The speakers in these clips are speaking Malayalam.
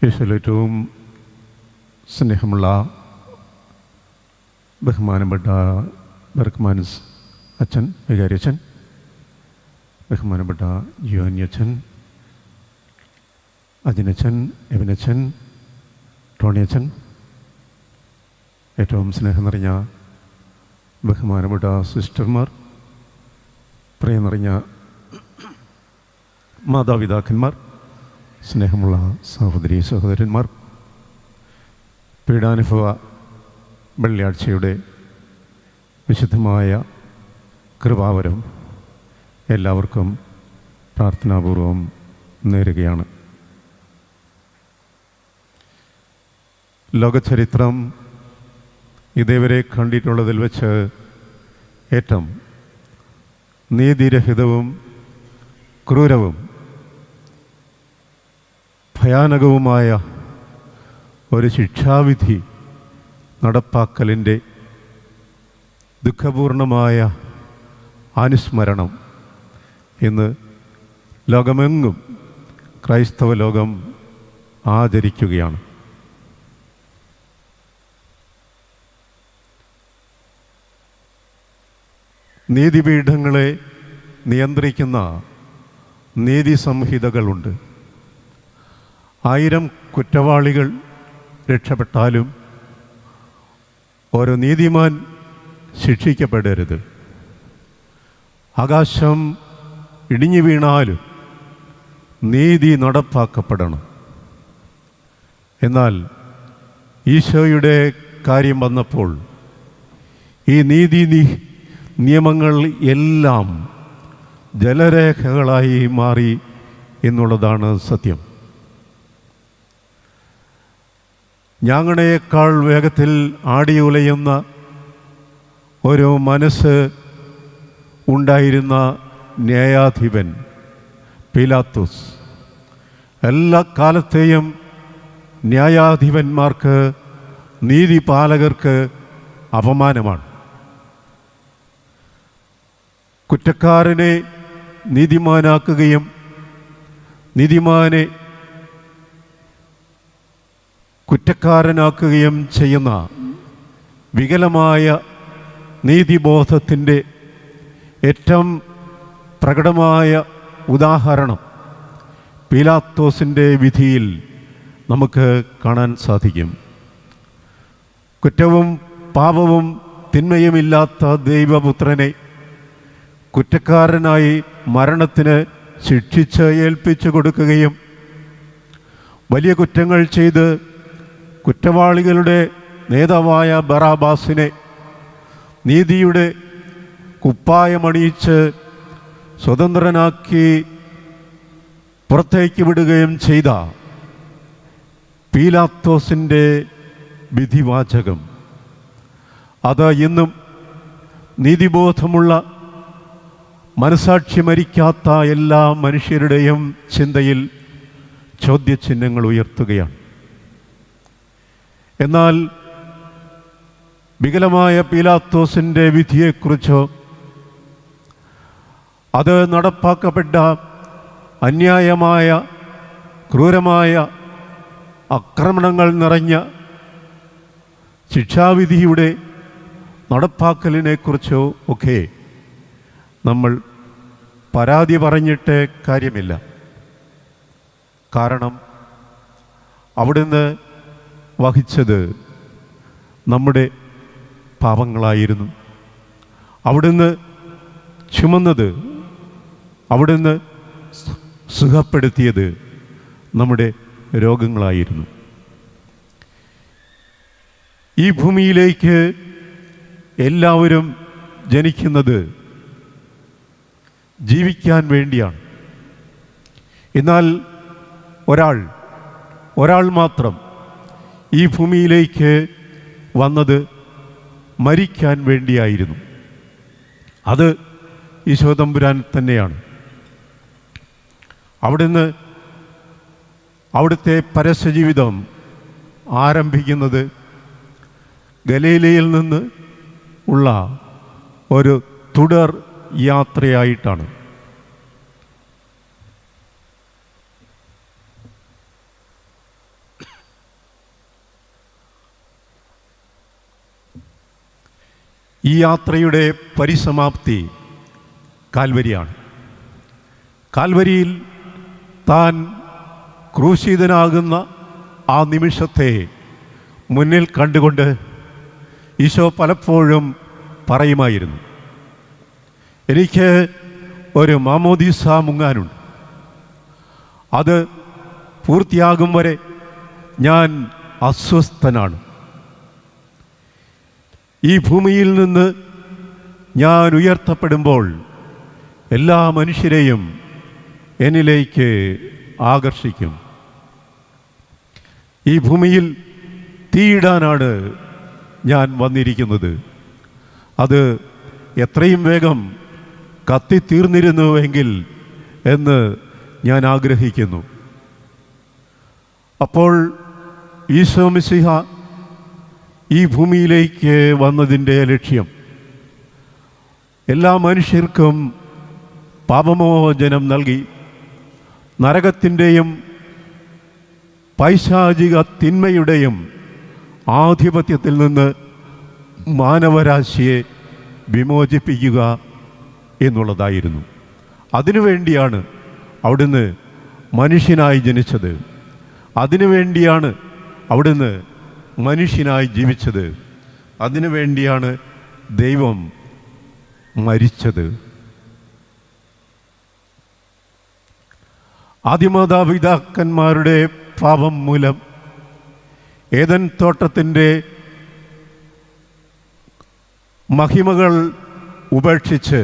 ഏറ്റവും സ്നേഹമുള്ള ബഹുമാനപ്പെട്ട ബർക്ക്മാൻസ് അച്ഛൻ, വികാരിയച്ഛൻ, ബഹുമാനപ്പെട്ട യുവന്യച്ഛൻ, അജിനച്ഛൻ, എവനച്ഛൻ, ടോണിയച്ഛൻ, ഏറ്റവും സ്നേഹം നിറഞ്ഞ ബഹുമാനപ്പെട്ട സിസ്റ്റർമാർ, പ്രിയ നിറഞ്ഞ മാതാപിതാക്കന്മാർ, സ്നേഹമുള്ള സഹോദരീ സഹോദരന്മാർ, പീഡാനുഭവ വെള്ളിയാഴ്ചയുടെ വിശുദ്ധമായ കൃപാവരം എല്ലാവർക്കും പ്രാർത്ഥനാപൂർവം നേരുകയാണ്. ലോകചരിത്രം ഇതേവരെ കണ്ടിട്ടുള്ളതിൽ വെച്ച് ഏറ്റവും നീതിരഹിതവും ക്രൂരവും ഭയാനകവുമായ ഒരു ശിക്ഷാവിധി നടപ്പാക്കലിൻ്റെ ദുഃഖപൂർണമായ അനുസ്മരണം ഇന്ന് ലോകമെങ്ങും ക്രൈസ്തവ ലോകം ആചരിക്കുകയാണ്. നീതിപീഠങ്ങളെ നിയന്ത്രിക്കുന്ന നീതി സംഹിതകളുണ്ട്. 1000 കുറ്റവാളികൾ രക്ഷപ്പെട്ടാലും ഓരോ നീതിമാൻ ശിക്ഷിക്കപ്പെടരുത്. ആകാശം ഇടിഞ്ഞു വീണാലും നീതി നടപ്പാക്കപ്പെടണം. എന്നാൽ ഈശോയുടെ കാര്യം വന്നപ്പോൾ ഈ നീതി നിയമങ്ങൾ എല്ലാം ജലരേഖകളായി മാറി എന്നുള്ളതാണ് സത്യം. ഞാങ്ങണയേക്കാൾ വേഗത്തിൽ ആടിയുലയുന്ന ഒരു മനസ്സ് ഉണ്ടായിരുന്ന ന്യായാധിപൻ പീലാത്തോസ് എല്ലാ കാലത്തെയും ന്യായാധിപന്മാർക്ക്, നീതിപാലകർക്ക് അപമാനമാണ്. കുറ്റക്കാരനെ നീതിമാനാക്കുകയും നീതിമാനെ കുറ്റക്കാരനാക്കുകയും ചെയ്യുന്ന വികലമായ നീതിബോധത്തിൻ്റെ ഏറ്റവും പ്രകടമായ ഉദാഹരണം പീലാത്തോസിൻ്റെ വിധിയിൽ നമുക്ക് കാണാൻ സാധിക്കും. കുറ്റവും പാപവും തിന്മയുമില്ലാത്ത ദൈവപുത്രനെ കുറ്റക്കാരനായി മരണത്തിന് ശിക്ഷിച്ച് ഏൽപ്പിച്ചു കൊടുക്കുകയും വലിയ കുറ്റങ്ങൾ ചെയ്ത് കുറ്റവാളികളുടെ നേതാവായ ബറാബാസിനെ നീതിയുടെ കുപ്പായമണിയിച്ച് സ്വതന്ത്രനാക്കി പുറത്തേക്ക് വിടുകയും ചെയ്ത പീലാത്തോസിൻ്റെ വിധിവാചകം അത് ഇന്നും നീതിബോധമുള്ള, മനസാക്ഷി മരിക്കാത്ത എല്ലാ മനുഷ്യരുടെയും ചിന്തയിൽ ചോദ്യചിഹ്നങ്ങൾ ഉയർത്തുകയാണ്. എന്നാൽ വികലമായ പീലാത്തോസിൻ്റെ വിധിയെക്കുറിച്ചോ അത് നടപ്പാക്കപ്പെട്ട അന്യായമായ, ക്രൂരമായ, ആക്രമണങ്ങൾ നിറഞ്ഞ ശിക്ഷാവിധിയുടെ നടപ്പാക്കലിനെക്കുറിച്ചോ ഒക്കെ നമ്മൾ പരാതി പറഞ്ഞിട്ട് കാര്യമില്ല. കാരണം അവിടുന്ന് വഹിച്ചത് നമ്മുടെ പാപങ്ങളായിരുന്നു. അവിടുന്ന് ചുമന്നത്, അവിടുന്ന് സുഖപ്പെടുത്തിയത് നമ്മുടെ രോഗങ്ങളായിരുന്നു. ഈ ഭൂമിയിലേക്ക് എല്ലാവരും ജനിക്കുന്നത് ജീവിക്കാൻ വേണ്ടിയാണ്. എന്നാൽ ഒരാൾ മാത്രം ഈ ഭൂമിയിലേക്ക് വന്നത് മരിക്കാൻ വേണ്ടിയായിരുന്നു. അത് ഈശോ തമ്പുരാൻ തന്നെയാണ്. അവിടുത്തെ പരസ്യജീവിതം ആരംഭിക്കുന്നത് ഗലീലയിൽ നിന്ന് ഉള്ള ഒരു തുടർ യാത്രയായിട്ടാണ്. ഈ യാത്രയുടെ പരിസമാപ്തി കാൽവരിയാണ്. കാൽവരിയിൽ താൻ ക്രൂശിതനാകുന്ന ആ നിമിഷത്തെ മുന്നിൽ കണ്ടുകൊണ്ട് ഈശോ പലപ്പോഴും പറയുമായിരുന്നു, എനിക്ക് ഒരു മാമോദീസ മുങ്ങാനുണ്ട്, അത് പൂർത്തിയാകും വരെ ഞാൻ അസ്വസ്ഥനാണ്. ഈ ഭൂമിയിൽ നിന്ന് ഞാൻ ഉയർത്തപ്പെടുമ്പോൾ എല്ലാ മനുഷ്യരെയും എന്നിലേക്ക് ആകർഷിക്കും. ഈ ഭൂമിയിൽ തീയിടാനാണ് ഞാൻ വന്നിരിക്കുന്നത്. അത് എത്രയും വേഗം കത്തിത്തീർന്നിരുന്നുവെങ്കിൽ എന്ന് ഞാൻ ആഗ്രഹിക്കുന്നു. അപ്പോൾ ഈശോ മിശിഹ ഈ ഭൂമിയിലേക്ക് വന്നതിൻ്റെ ലക്ഷ്യം എല്ലാ മനുഷ്യർക്കും പാപമോചനം നൽകി നരകത്തിൻ്റെയും പൈശാചിക തിന്മയുടെയും ആധിപത്യത്തിൽ നിന്ന് മാനവരാശിയെ വിമോചിപ്പിക്കുക എന്നുള്ളതായിരുന്നു. അതിനുവേണ്ടിയാണ് അവിടുന്ന് മനുഷ്യനായി ജനിച്ചത്. അതിനുവേണ്ടിയാണ് അവിടുന്ന് മനുഷ്യനായി ജീവിച്ചത്. അതിനുവേണ്ടിയാണ് ദൈവം മരിച്ചത്. ആദിമാതാപിതാക്കന്മാരുടെ പാപം മൂലം ഏദൻ തോട്ടത്തിൻ്റെ മഹിമകൾ ഉപേക്ഷിച്ച്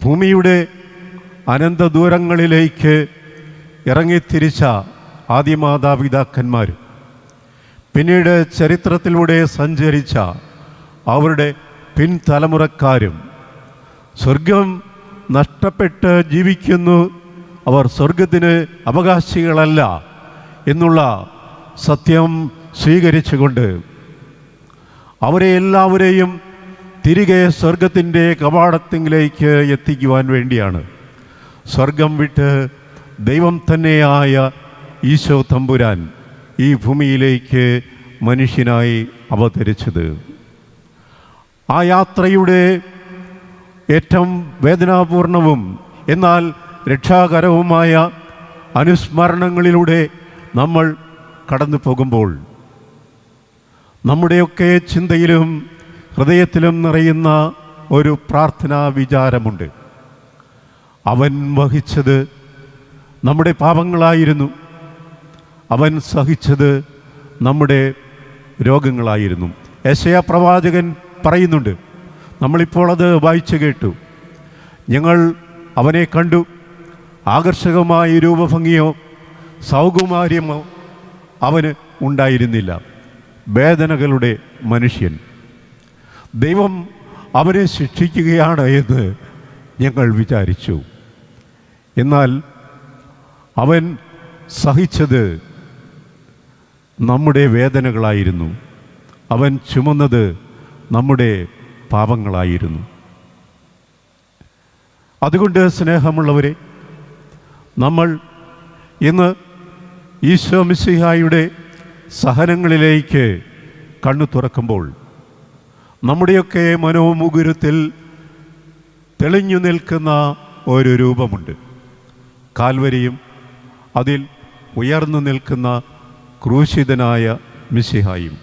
ഭൂമിയുടെ അനന്തദൂരങ്ങളിലേക്ക് ഇറങ്ങിത്തിരിച്ച ആദിമാതാപിതാക്കന്മാർ, പിന്നീട് ചരിത്രത്തിലൂടെ സഞ്ചരിച്ച അവരുടെ പിൻതലമുറക്കാരും സ്വർഗം നഷ്ടപ്പെട്ട് ജീവിക്കുന്നു, അവർ സ്വർഗത്തിന് അവകാശികളല്ല എന്നുള്ള സത്യം സ്വീകരിച്ചുകൊണ്ട് അവരെ എല്ലാവരെയും തിരികെ സ്വർഗത്തിൻ്റെ കവാടത്തിലേക്ക് എത്തിക്കുവാൻ വേണ്ടിയാണ് സ്വർഗം വിട്ട് ദൈവം തന്നെയായ ഈശോ തമ്പുരാൻ ഈ ഭൂമിയിലേക്ക് മനുഷ്യനായി അവതരിച്ചത്. ആ യാത്രയുടെ ഏറ്റവും വേദനാപൂർണവും എന്നാൽ രക്ഷാകരവുമായ അനുസ്മരണങ്ങളിലൂടെ നമ്മൾ കടന്നു പോകുമ്പോൾ നമ്മുടെയൊക്കെ ചിന്തയിലും ഹൃദയത്തിലും നിറയുന്ന ഒരു പ്രാർത്ഥനാ വിചാരമുണ്ട്. അവൻ വഹിച്ചത് നമ്മുടെ പാപങ്ങളായിരുന്നു, അവൻ സഹിച്ചത് നമ്മുടെ രോഗങ്ങളായിരുന്നു. യെശയ്യാ പ്രവാചകൻ പറയുന്നുണ്ട്, നമ്മളിപ്പോൾ അത് വായിച്ചു കേട്ടു, ഞങ്ങൾ അവനെ കണ്ടു, ആകർഷകമായ രൂപഭംഗിയോ സൗകുമാര്യമോ അവന് ഉണ്ടായിരുന്നില്ല, വേദനകളുടെ മനുഷ്യൻ. ദൈവം അവനെ ശിക്ഷിക്കുകയാണ് എന്ന് ഞങ്ങൾ വിചാരിച്ചു. എന്നാൽ അവൻ സഹിച്ചത് നമ്മുടെ വേദനകളായിരുന്നു, അവൻ ചുമന്നത് നമ്മുടെ പാപങ്ങളായിരുന്നു. അതുകൊണ്ട് സ്നേഹമുള്ളവരെ, നമ്മൾ ഇന്ന് ഈശോ മിശിഹായുടെ സഹനങ്ങളിലേക്ക് കണ്ണു തുറക്കുമ്പോൾ നമ്മുടെയൊക്കെ മനോമുകുരത്തിൽ തെളിഞ്ഞു നിൽക്കുന്ന ഒരു രൂപമുണ്ട്. കാൽവരിയും അതിൽ ഉയർന്നു നിൽക്കുന്ന ക്രൂശിതനായ മിശിഹായും.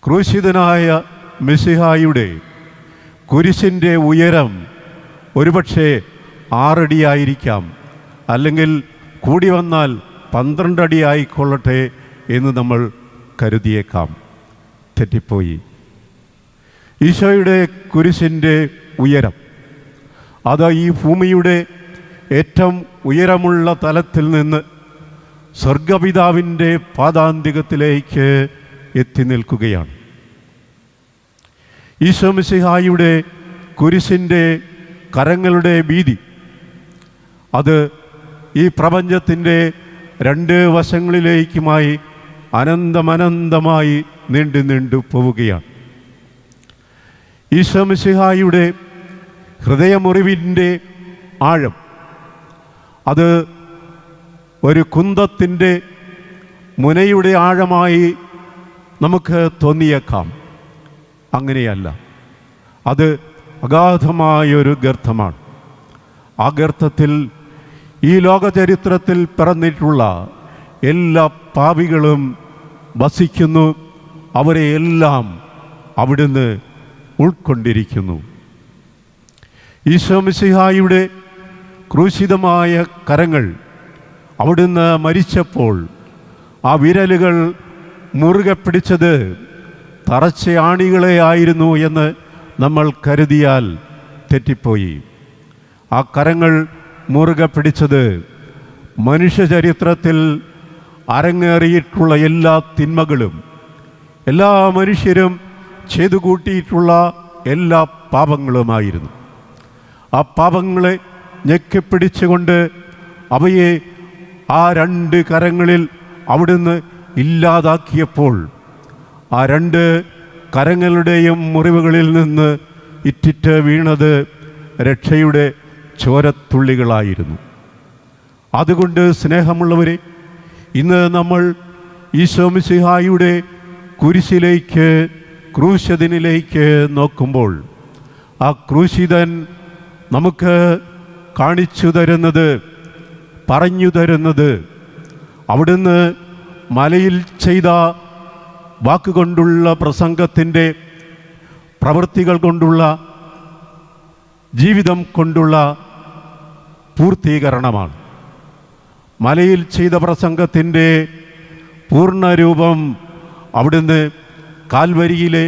ക്രൂശിതനായ മിശിഹായുടെ കുരിശിൻ്റെ ഉയരം ഒരുപക്ഷെ 6 അടിയായിരിക്കാം, അല്ലെങ്കിൽ കൂടി വന്നാൽ 12 അടി ആയിക്കൊള്ളട്ടെ എന്ന് നമ്മൾ കരുതിയേക്കാം. തെറ്റിപ്പോയി. ഈശോയുടെ കുരിശിൻ്റെ ഉയരം അത് ഈ ഭൂമിയുടെ ഏറ്റവും ഉയരമുള്ള തലത്തിൽ നിന്ന് സ്വർഗപിതാവിൻ്റെ പാദാന്തികത്തിലേക്ക് എത്തി നിൽക്കുകയാണ്. ഈശോ മിശിഹായുടെ കുരിശിൻ്റെ കരങ്ങളുടെ വീതി അത് ഈ പ്രപഞ്ചത്തിൻ്റെ 2 വശങ്ങളിലേക്കുമായി അനന്തമനന്തമായി നീണ്ടു പോവുകയാണ്. ഈശോ മിശിഹായുടെ ഹൃദയമുറിവിൻ്റെ ആഴം അത് ഒരു കുന്തത്തിൻ്റെ മുനയുടെ ആഴമായി നമുക്ക് തോന്നിയേക്കാം. അങ്ങനെയല്ല. അത് അഗാധമായൊരു ഗർത്തമാണ്. ആ ഗർത്തത്തിൽ ഈ ലോകചരിത്രത്തിൽ പിറന്നിട്ടുള്ള എല്ലാ പാപികളും വസിക്കുന്നു. അവരെ എല്ലാം അവിടുന്ന് ഉൾക്കൊണ്ടിരിക്കുന്നു. ഈശോ മിശിഹായുടെ ക്രൂശിതമായ കരങ്ങൾ അവിടുന്ന് മരിച്ചപ്പോൾ ആ വിരലുകൾ മുറുകെ പിടിച്ചത് തറച്ച ആണികളെ ആയിരുന്നു എന്ന് നമ്മൾ കരുതിയാൽ തെറ്റിപ്പോയി. ആ കരങ്ങൾ മുറുകെ പിടിച്ചത് മനുഷ്യചരിത്രത്തിൽ അരങ്ങേറിയിട്ടുള്ള എല്ലാ തിന്മകളും, എല്ലാ മനുഷ്യരും ചെയ്തു കൂട്ടിയിട്ടുള്ള എല്ലാ പാപങ്ങളുമായിരുന്നു. ആ പാപങ്ങളെ ഞെക്കിപ്പിടിച്ചുകൊണ്ട് അവയെ ആ രണ്ട് കരങ്ങളിൽ അവിടുന്ന് ഇല്ലാതാക്കിയപ്പോൾ ആ രണ്ട് കരങ്ങളുടെയും മുറിവുകളിൽ നിന്ന് ഇറ്റിറ്റ് വീണത് രക്ഷയുടെ ചോരത്തുള്ളികളായിരുന്നു. അതുകൊണ്ട് സ്നേഹമുള്ളവരെ, ഇന്ന് നമ്മൾ ഈശോ മിശിഹായുടെ കുരിശിലേക്ക്, ക്രൂശിതനിലേക്ക് നോക്കുമ്പോൾ ആ ക്രൂശിതൻ നമുക്ക് കാണിച്ചു തരുന്നത്, പറഞ്ഞു തരുന്നത്, അവിടുന്ന് മലയിൽ ചെയ്ത വാക്കുകൊണ്ടുള്ള പ്രസംഗത്തിൻ്റെ, പ്രവൃത്തികൾ കൊണ്ടുള്ള, ജീവിതം കൊണ്ടുള്ള പൂർത്തീകരണമാണ്. മലയിൽ ചെയ്ത പ്രസംഗത്തിൻ്റെ പൂർണ്ണരൂപം അവിടുന്ന് കാൽവരിയിലെ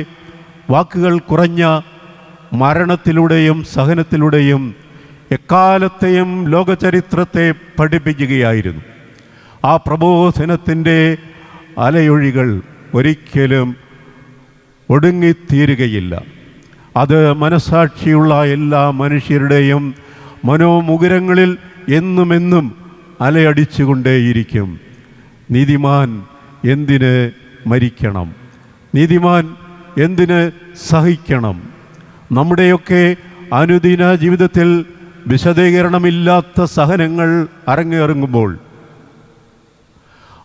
വാക്കുകൾ കുറഞ്ഞ മരണത്തിലൂടെയും സഹനത്തിലൂടെയും എക്കാലത്തെയും ലോകചരിത്രത്തെ പഠിപ്പിക്കുകയായിരുന്നു. ആ പ്രബോധനത്തിൻ്റെ അലയൊഴികൾ ഒരിക്കലും ഒടുങ്ങിത്തീരുകയില്ല. അത് മനസാക്ഷിയുള്ള എല്ലാ മനുഷ്യരുടെയും മനോമുകുരങ്ങളിൽ എന്നുമെന്നും അലയടിച്ചുകൊണ്ടേയിരിക്കും. നീതിമാൻ എന്തിന് മരിക്കണം? നീതിമാൻ എന്തിന് സഹിക്കണം? നമ്മുടെയൊക്കെ അനുദിന ജീവിതത്തിൽ വിശദീകരണമില്ലാത്ത സഹനങ്ങൾ അരങ്ങേറുമ്പോൾ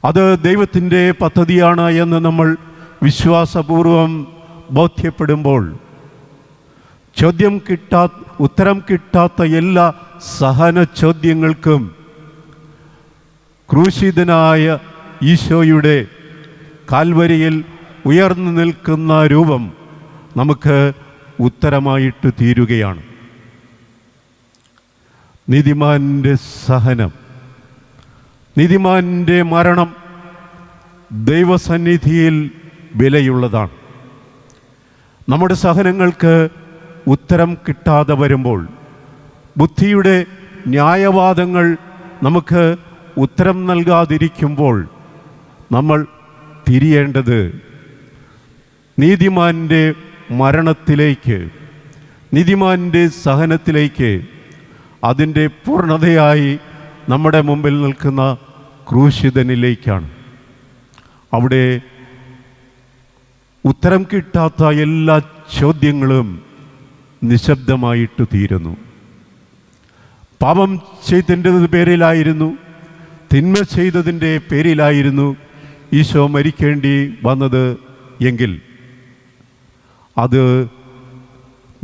അത് ദൈവത്തിൻ്റെ പദ്ധതിയാണ് എന്ന് നമ്മൾ വിശ്വാസപൂർവം ബോധ്യപ്പെടുമ്പോൾ ഉത്തരം കിട്ടാത്ത എല്ലാ സഹന ചോദ്യങ്ങൾക്കും ക്രൂശിതനായ ഈശോയുടെ കാൽവരിയിൽ ഉയർന്നു നിൽക്കുന്ന രൂപം നമുക്ക് ഉത്തരമായിട്ട് തീരുകയാണ്. നീതിമാൻ്റെ സഹനം, നീതിമാൻ്റെ മരണം ദൈവസന്നിധിയിൽ വിലയുള്ളതാണ്. നമ്മുടെ സഹനങ്ങൾക്ക് ഉത്തരം കിട്ടാതെ വരുമ്പോൾ, ബുദ്ധിയുടെ ന്യായവാദങ്ങൾ നമുക്ക് ഉത്തരം നൽകാതിരിക്കുമ്പോൾ നമ്മൾ തിരിയേണ്ടത് നീതിമാൻ്റെ മരണത്തിലേക്ക്, നീതിമാൻ്റെ സഹനത്തിലേക്ക്, അതിൻ്റെ പൂർണ്ണതയായി നമ്മുടെ മുമ്പിൽ നിൽക്കുന്ന ക്രൂശിതനിലേക്കാണ്. അവിടെ ഉത്തരം കിട്ടാത്ത എല്ലാ ചോദ്യങ്ങളും നിശബ്ദമായിട്ട് തീരുന്നു. പാപം ചെയ്തതിൻ്റെ പേരിലായിരുന്നു, തിന്മ ചെയ്തതിൻ്റെ പേരിലായിരുന്നു ഈശോ മരിക്കേണ്ടി വന്നത് എങ്കിൽ അത്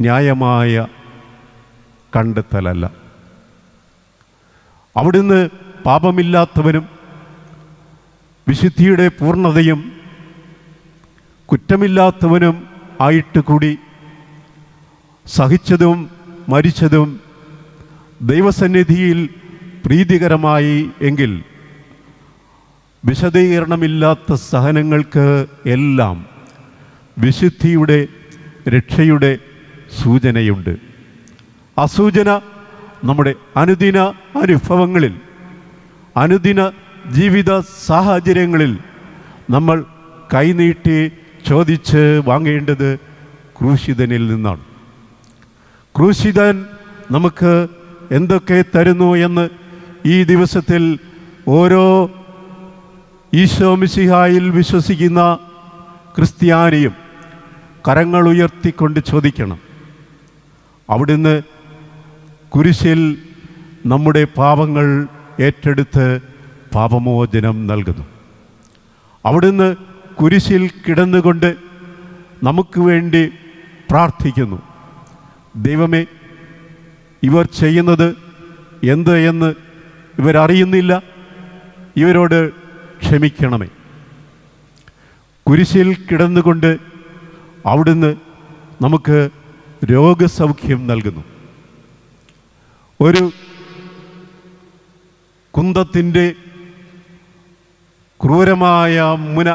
ന്യായമായ കണ്ടെത്തലല്ല. അവിടുന്ന് പാപമില്ലാത്തവനും വിശുദ്ധിയുടെ പൂർണ്ണതയും കുറ്റമില്ലാത്തവനും ആയിട്ട് കൂടി സഹിച്ചതും മരിച്ചതും ദൈവസന്നിധിയിൽ പ്രീതികരമായി എങ്കിൽ വിശദീകരണമില്ലാത്ത സഹനങ്ങൾക്ക് എല്ലാം വിശുദ്ധിയുടെ, രക്ഷയുടെ സൂചനയുണ്ട്. ആ സൂചന നമ്മുടെ അനുദിന അനുഭവങ്ങളിൽ, അനുദിന ജീവിത സാഹചര്യങ്ങളിൽ നമ്മൾ കൈനീട്ടി ചോദിച്ച് വാങ്ങേണ്ടത് ക്രൂശിതനിൽ നിന്നാണ്. ക്രൂശിതൻ നമുക്ക് എന്തൊക്കെ തരുന്നു എന്ന് ഈ ദിവസത്തിൽ ഓരോ ഈശോ മിശിഹായിൽ വിശ്വസിക്കുന്ന ക്രിസ്ത്യാനിയും കരങ്ങൾ ഉയർത്തിക്കൊണ്ട് ചോദിക്കണം. അവിടുന്ന് കുരിശിൽ നമ്മുടെ പാപങ്ങൾ ഏറ്റെടുത്ത് പാപമോചനം നൽകുന്നു. അവിടുന്ന് കുരിശിൽ കിടന്നുകൊണ്ട് നമുക്ക് വേണ്ടി പ്രാർത്ഥിക്കുന്നു. ദൈവമേ, ഇവർ ചെയ്യുന്നത് എന്ത് എന്ന് ഇവരറിയുന്നില്ല, ഇവരോട് ക്ഷമിക്കണമേ. കുരിശിൽ കിടന്നുകൊണ്ട് അവിടുന്ന് നമുക്ക് രോഗസൗഖ്യം നൽകുന്നു. ഒരു കുന്തത്തിൻ്റെ ക്രൂരമായ മുന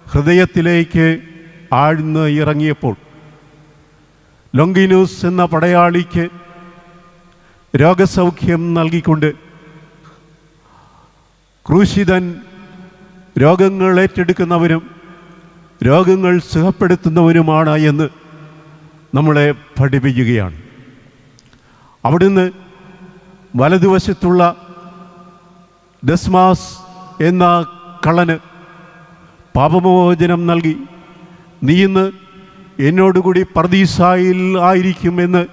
ഹൃദയത്തിലേക്ക് ആഴ്ന്ന് ഇറങ്ങിയപ്പോൾ ലോങ്കിനൂസ് എന്ന പടയാളിക്ക് രോഗസൗഖ്യം നൽകിക്കൊണ്ട് ക്രൂശിതൻ രോഗങ്ങൾ ഏറ്റെടുക്കുന്നവനും രോഗങ്ങൾ സുഖപ്പെടുത്തുന്നവനുമാണ് എന്ന് നമ്മളെ പഠിപ്പിക്കുകയാണ്. അവിടുന്ന് വലതുവശത്തുള്ള ഡെസ്മാസ് എന്ന കള്ളന് പാപമോചനം നൽകി, നീ ഇന്ന് എന്നോടുകൂടി പർദീസായിൽ ആയിരിക്കുമെന്ന്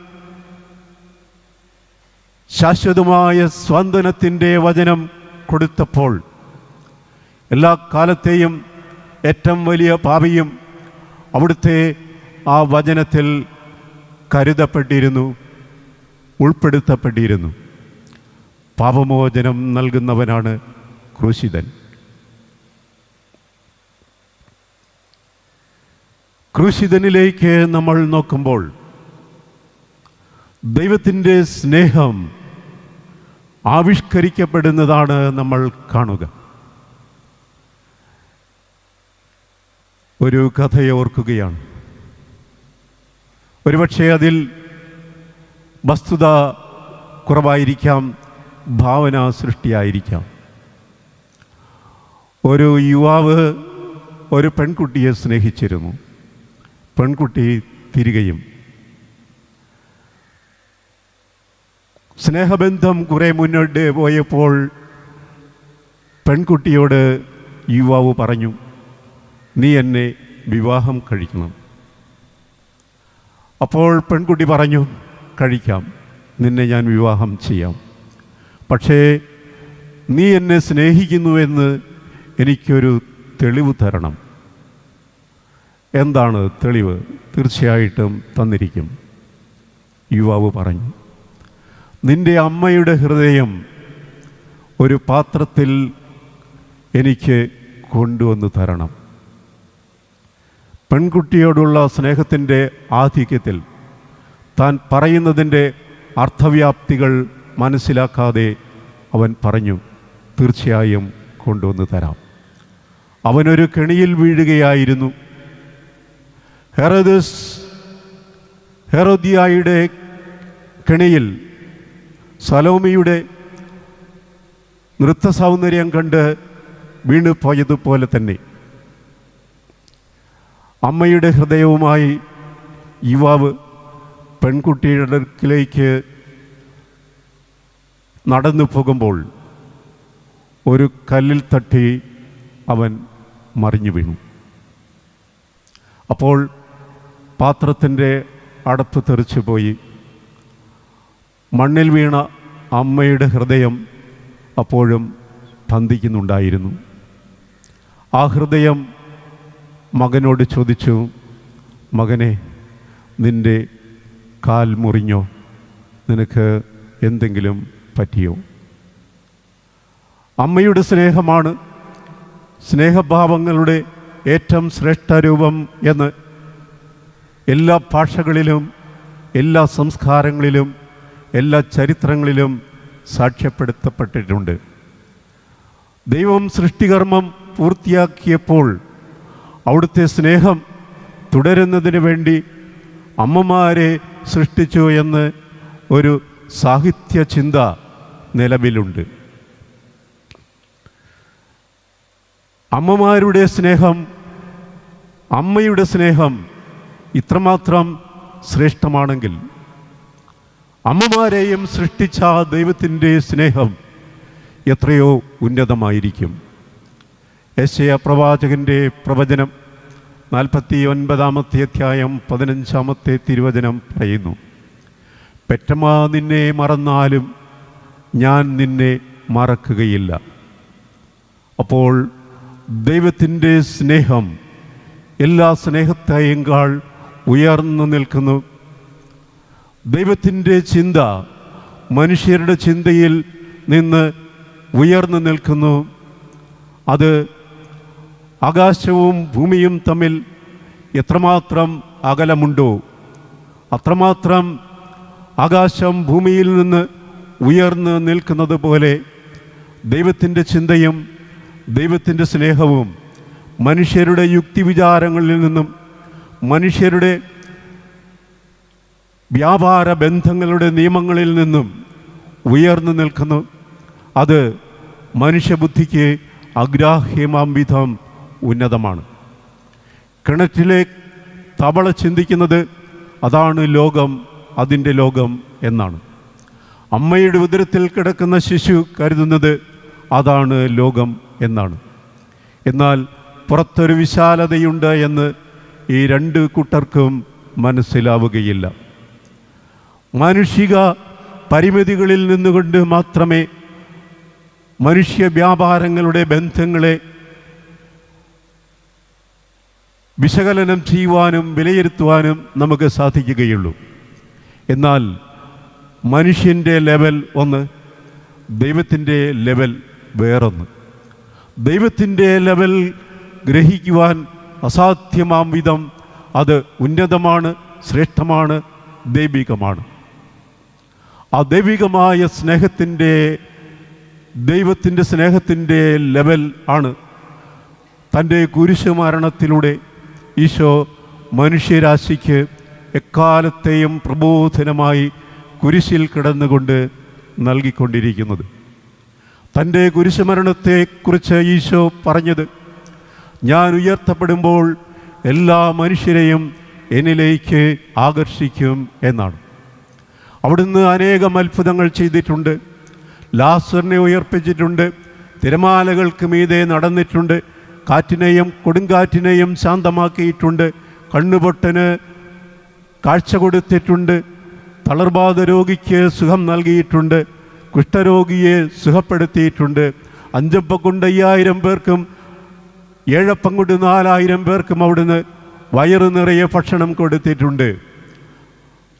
ശാശ്വതമായ സ്വാന്തനത്തിൻ്റെ വചനം കൊടുത്തപ്പോൾ എല്ലാ കാലത്തെയും ഏറ്റവും വലിയ പാപിയും അവിടുത്തെ ആ വചനത്തിൽ കരുതപ്പെട്ടിരുന്നു, ഉൾപ്പെടുത്തപ്പെട്ടിരുന്നു. പാപമോചനം നൽകുന്നവനാണ് ക്രൂശിതൻ. ക്രൂശിതനിലേക്ക് നമ്മൾ നോക്കുമ്പോൾ ദൈവത്തിൻ്റെ സ്നേഹം ആവിഷ്കരിക്കപ്പെടുന്നതാണ് നമ്മൾ കാണുക. ഒരു കഥയെ ഓർക്കുകയാണ്. ഒരുപക്ഷെ അതിൽ വസ്തുത കുറവായിരിക്കാം, ഭാവന സൃഷ്ടിയായിരിക്കാം. ഒരു യുവാവ് ഒരു പെൺകുട്ടിയെ സ്നേഹിച്ചിരുന്നു. പെൺകുട്ടി തിരികെയും. സ്നേഹബന്ധം കുറെ മുന്നോട്ട് പോയപ്പോൾ പെൺകുട്ടിയോട് യുവാവ് പറഞ്ഞു, നീ എന്നെ വിവാഹം കഴിക്കണം. അപ്പോൾ പെൺകുട്ടി പറഞ്ഞു, കഴിക്കാം, നിന്നെ ഞാൻ വിവാഹം ചെയ്യാം. പക്ഷേ നീ എന്നെ സ്നേഹിക്കുന്നുവെന്ന് എനിക്കൊരു തെളിവ് തരണം. എന്താണ് തെളിവ്? തീർച്ചയായിട്ടും തന്നിരിക്കും. യുവാവ് പറഞ്ഞു, നിന്റെ അമ്മയുടെ ഹൃദയം ഒരു പാത്രത്തിൽ എനിക്ക് കൊണ്ടുവന്ന് തരണം. പെൺകുട്ടിയോടുള്ള സ്നേഹത്തിൻ്റെ ആധിക്യത്തിൽ താൻ പറയുന്നതിൻ്റെ അർത്ഥവ്യാപ്തികൾ മനസ്സിലാക്കാതെ അവൻ പറഞ്ഞു, തീർച്ചയായും കൊണ്ടുവന്ന് തരാം. അവനൊരു കെണിയിൽ വീഴുകയായിരുന്നു. ഹെറോദിയായുടെ കെണിയിൽ സലോമിയുടെ നൃത്ത സൗന്ദര്യം കണ്ട് വീണു പോയതുപോലെ തന്നെ അമ്മയുടെ ഹൃദയവുമായി യുവാവ് പെൺകുട്ടിയുടെ അടുക്കിലേക്ക് നടന്നു പോകുമ്പോൾ ഒരു കല്ലിൽ തട്ടി അവൻ മറിഞ്ഞു വീണു. അപ്പോൾ പാത്രത്തിൻ്റെ അടപ്പ് തെറിച്ചു പോയി. മണ്ണിൽ വീണ അമ്മയുടെ ഹൃദയം അപ്പോഴും സ്പന്ദിക്കുന്നുണ്ടായിരുന്നു. ആ ഹൃദയം മകനോട് ചോദിച്ചു, മകനെ, നിൻ്റെ കാൽ മുറിഞ്ഞോ? നിനക്ക് എന്തെങ്കിലും പറ്റിയോ? അമ്മയുടെ സ്നേഹമാണ് സ്നേഹഭാവങ്ങളുടെ ഏറ്റവും ശ്രേഷ്ഠരൂപം എന്ന് എല്ലാ ഭാഷകളിലും എല്ലാ സംസ്കാരങ്ങളിലും എല്ലാ ചരിത്രങ്ങളിലും സാക്ഷ്യപ്പെടുത്തപ്പെട്ടിട്ടുണ്ട്. ദൈവം സൃഷ്ടികർമ്മം പൂർത്തിയാക്കിയപ്പോൾ അവിടുത്തെ സ്നേഹം തുടരുന്നതിന് വേണ്ടി അമ്മമാരെ സൃഷ്ടിച്ചു എന്ന് ഒരു സാഹിത്യ ചിന്ത നിലവിലുണ്ട്. അമ്മമാരുടെ സ്നേഹം, അമ്മയുടെ സ്നേഹം ഇത്രമാത്രം ശ്രേഷ്ഠമാണെങ്കിൽ അമ്മമാരെയും സൃഷ്ടിച്ച ദൈവത്തിൻ്റെ സ്നേഹം എത്രയോ ഉന്നതമായിരിക്കും. യെശയ്യാ പ്രവാചകൻ്റെ പ്രവചനം 49-ാമത്തെ അധ്യായം 15-ാമത്തെ തിരുവചനം പറയുന്നു, പെറ്റമ്മ നിന്നെ മറന്നാലും ഞാൻ നിന്നെ മറക്കുകയില്ല. അപ്പോൾ ദൈവത്തിൻ്റെ സ്നേഹം എല്ലാ സ്നേഹത്തെയേക്കാൾ ഉയർന്നു നിൽക്കുന്നു. ദൈവത്തിൻ്റെ ചിന്ത മനുഷ്യരുടെ ചിന്തയിൽ നിന്ന് ഉയർന്നു നിൽക്കുന്നു. അത് ആകാശവും ഭൂമിയും തമ്മിൽ എത്രമാത്രം അകലമുണ്ടോ അത്രമാത്രം ആകാശം ഭൂമിയിൽ നിന്ന് ഉയർന്നു നിൽക്കുന്നത് പോലെ ദൈവത്തിൻ്റെ ചിന്തയും ദൈവത്തിൻ്റെ സ്നേഹവും മനുഷ്യരുടെ യുക്തിവിചാരങ്ങളിൽ നിന്നും മനുഷ്യരുടെ വ്യാപാര ബന്ധങ്ങളുടെ നിയമങ്ങളിൽ നിന്നും ഉയർന്നു നിൽക്കുന്നു. അത് മനുഷ്യബുദ്ധിക്ക് അഗ്രാഹ്യമാം വിധം ഉന്നതമാണ്. കിണറ്റിലെ തവള ചിന്തിക്കുന്നത് അതാണ് ലോകം, അതിൻ്റെ ലോകം എന്നാണ്. അമ്മയുടെ ഉദരത്തിൽ കിടക്കുന്ന ശിശു കരുതുന്നത് അതാണ് ലോകം എന്നാണ്. എന്നാൽ പുറത്തൊരു വിശാലതയുണ്ട് എന്ന് ഈ രണ്ട് കൂട്ടർക്കും മനസ്സിലാവുകയില്ല. മാനുഷിക പരിമിതികളിൽ നിന്നുകൊണ്ട് മാത്രമേ മനുഷ്യ വ്യാപാരങ്ങളുടെ ബന്ധങ്ങളെ വിശകലനം ചെയ്യുവാനും വിലയിരുത്തുവാനും നമുക്ക് സാധിക്കുകയുള്ളൂ. എന്നാൽ മനുഷ്യൻ്റെ ലെവൽ ഒന്ന്, ദൈവത്തിൻ്റെ ലെവൽ വേറൊന്ന്. ദൈവത്തിൻ്റെ ലെവൽ ഗ്രഹിക്കുവാൻ അസാധ്യമാം വിധം അത് ഉന്നതമാണ്, ശ്രേഷ്ഠമാണ്, ദൈവികമാണ്. ആ ദൈവികമായ ദൈവത്തിൻ്റെ സ്നേഹത്തിൻ്റെ ലെവൽ ആണ് തൻ്റെ കുരിശുമരണത്തിലൂടെ ഈശോ മനുഷ്യരാശിക്ക് എക്കാലത്തെയും പ്രബോധനമായി കുരിശിൽ കിടന്നുകൊണ്ട് നൽകിക്കൊണ്ടിരിക്കുന്നത്. തൻ്റെ കുരിശുമരണത്തെക്കുറിച്ച് ഈശോ പറഞ്ഞത്, ഞാൻ ഉയർത്തപ്പെടുമ്പോൾ എല്ലാ മനുഷ്യരെയും എന്നിലേക്ക് ആകർഷിക്കും എന്നാണ്. അവിടുന്ന് അനേകം അത്ഭുതങ്ങൾ ചെയ്തിട്ടുണ്ട്. ലാസറിനെ ഉയർപ്പിച്ചിട്ടുണ്ട്, തിരമാലകൾക്ക് മീതെ നടന്നിട്ടുണ്ട്, കാറ്റിനെയും കൊടുങ്കാറ്റിനെയും ശാന്തമാക്കിയിട്ടുണ്ട്, കണ്ണുപൊട്ടന് കാഴ്ച കൊടുത്തിട്ടുണ്ട്, തളർവാദ രോഗിക്ക് സുഖം നൽകിയിട്ടുണ്ട്, കുഷ്ഠരോഗിയെ സുഖപ്പെടുത്തിയിട്ടുണ്ട്, 5 അപ്പം കൊണ്ട് 5000 പേർക്കും 7 അപ്പം കൊണ്ട് 4000 പേർക്കും അവിടുന്ന് വയറു നിറയെ ഭക്ഷണം കൊടുത്തിട്ടുണ്ട്.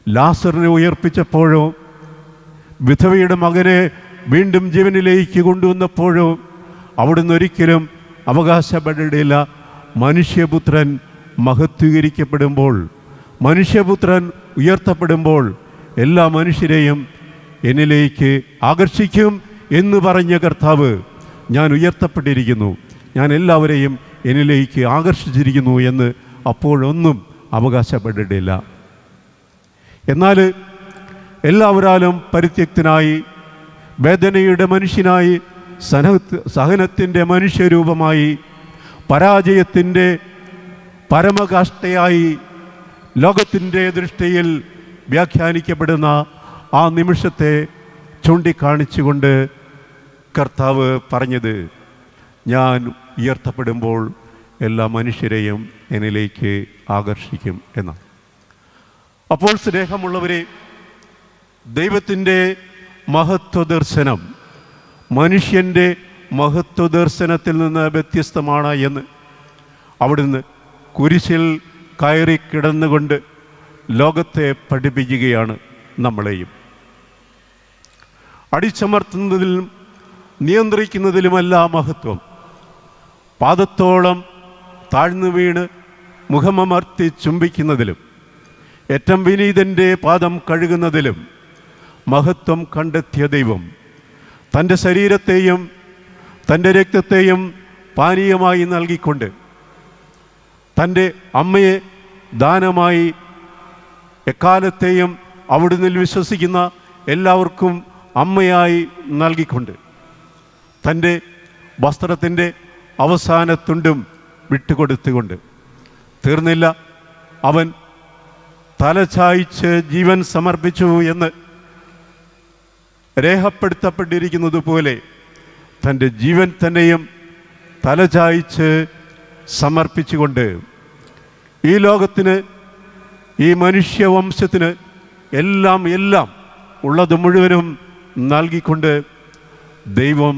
ലാസറിനെ ഉയർപ്പിച്ചപ്പോഴോ വിധവയുടെ മകനെ വീണ്ടും ജീവനിലേക്ക് കൊണ്ടുവന്നപ്പോഴോ അവിടുന്ന് ഒരിക്കലും അവകാശപ്പെടില്ല, മനുഷ്യപുത്രൻ മഹത്വീകരിക്കപ്പെടുമ്പോൾ, മനുഷ്യപുത്രൻ ഉയർത്തപ്പെടുമ്പോൾ എല്ലാ മനുഷ്യരെയും എന്നിലേക്ക് ആകർഷിക്കും എന്ന് പറഞ്ഞ കർത്താവ്, ഞാൻ ഉയർത്തപ്പെട്ടിരിക്കുന്നു, ഞാൻ എല്ലാവരെയും എന്നിലേക്ക് ആകർഷിച്ചിരിക്കുന്നു എന്ന് അപ്പോഴൊന്നും അവകാശപ്പെട്ടിട്ടില്ല. എന്നാൽ എല്ലാവരാലും പരിത്യക്തനായി, വേദനയുടെ മനുഷ്യനായി, സഹനത്തിൻ്റെ മനുഷ്യരൂപമായി, പരാജയത്തിൻ്റെ പരമകാഷ്ഠയായി ലോകത്തിൻ്റെ ദൃഷ്ടിയിൽ വ്യാഖ്യാനിക്കപ്പെടുന്ന ആ നിമിഷത്തെ ചൂണ്ടിക്കാണിച്ചുകൊണ്ട് കർത്താവ് പറഞ്ഞത്, ഞാൻ ഉയർത്തപ്പെടുമ്പോൾ എല്ലാ മനുഷ്യരെയും എന്നിലേക്ക് ആകർഷിക്കും എന്നാണ്. അപ്പോൾ സ്നേഹമുള്ളവരെ, ദൈവത്തിൻ്റെ മഹത്വദർശനം മനുഷ്യൻ്റെ മഹത്വദർശനത്തിൽ നിന്ന് വ്യത്യസ്തമാണ് എന്ന് അവിടുന്ന് കുരിശിൽ കയറി കിടന്നുകൊണ്ട് ലോകത്തെ പഠിപ്പിക്കുകയാണ് നമ്മളെയും. അടിച്ചമർത്തുന്നതിലും നിയന്ത്രിക്കുന്നതിലുമല്ല മഹത്വം, പാദത്തോളം താഴ്ന്നു വീണ് മുഖമമർത്തി ചുംബിക്കുന്നതിലും ഏറ്റവും വിനീതൻ്റെ പാദം കഴുകുന്നതിലും മഹത്വം കണ്ടെത്തിയ ദൈവം തൻ്റെ ശരീരത്തെയും തൻ്റെ രക്തത്തെയും പാനീയമായി നൽകിക്കൊണ്ട് തൻ്റെ അമ്മയെ ദാനമായി എക്കാലത്തെയും അവിടുന്ന് വിശ്വസിക്കുന്ന എല്ലാവർക്കും അമ്മയായി നൽകിക്കൊണ്ട് തൻ്റെ വസ്ത്രത്തിൻ്റെ അവസാന തുണ്ടും വിട്ടുകൊടുത്തുകൊണ്ട് തീർന്നില്ല, അവൻ തലചായ്ച്ച് ജീവൻ സമർപ്പിച്ചു എന്ന് രേഖപ്പെടുത്തപ്പെട്ടിരിക്കുന്നത് പോലെ തൻ്റെ ജീവൻ തന്നെയും തലചായ്ച്ച് സമർപ്പിച്ചുകൊണ്ട് ഈ ലോകത്തിന്, ഈ മനുഷ്യവംശത്തിന് എല്ലാം ഉള്ളത് മുഴുവനും നൽകിക്കൊണ്ട് ദൈവം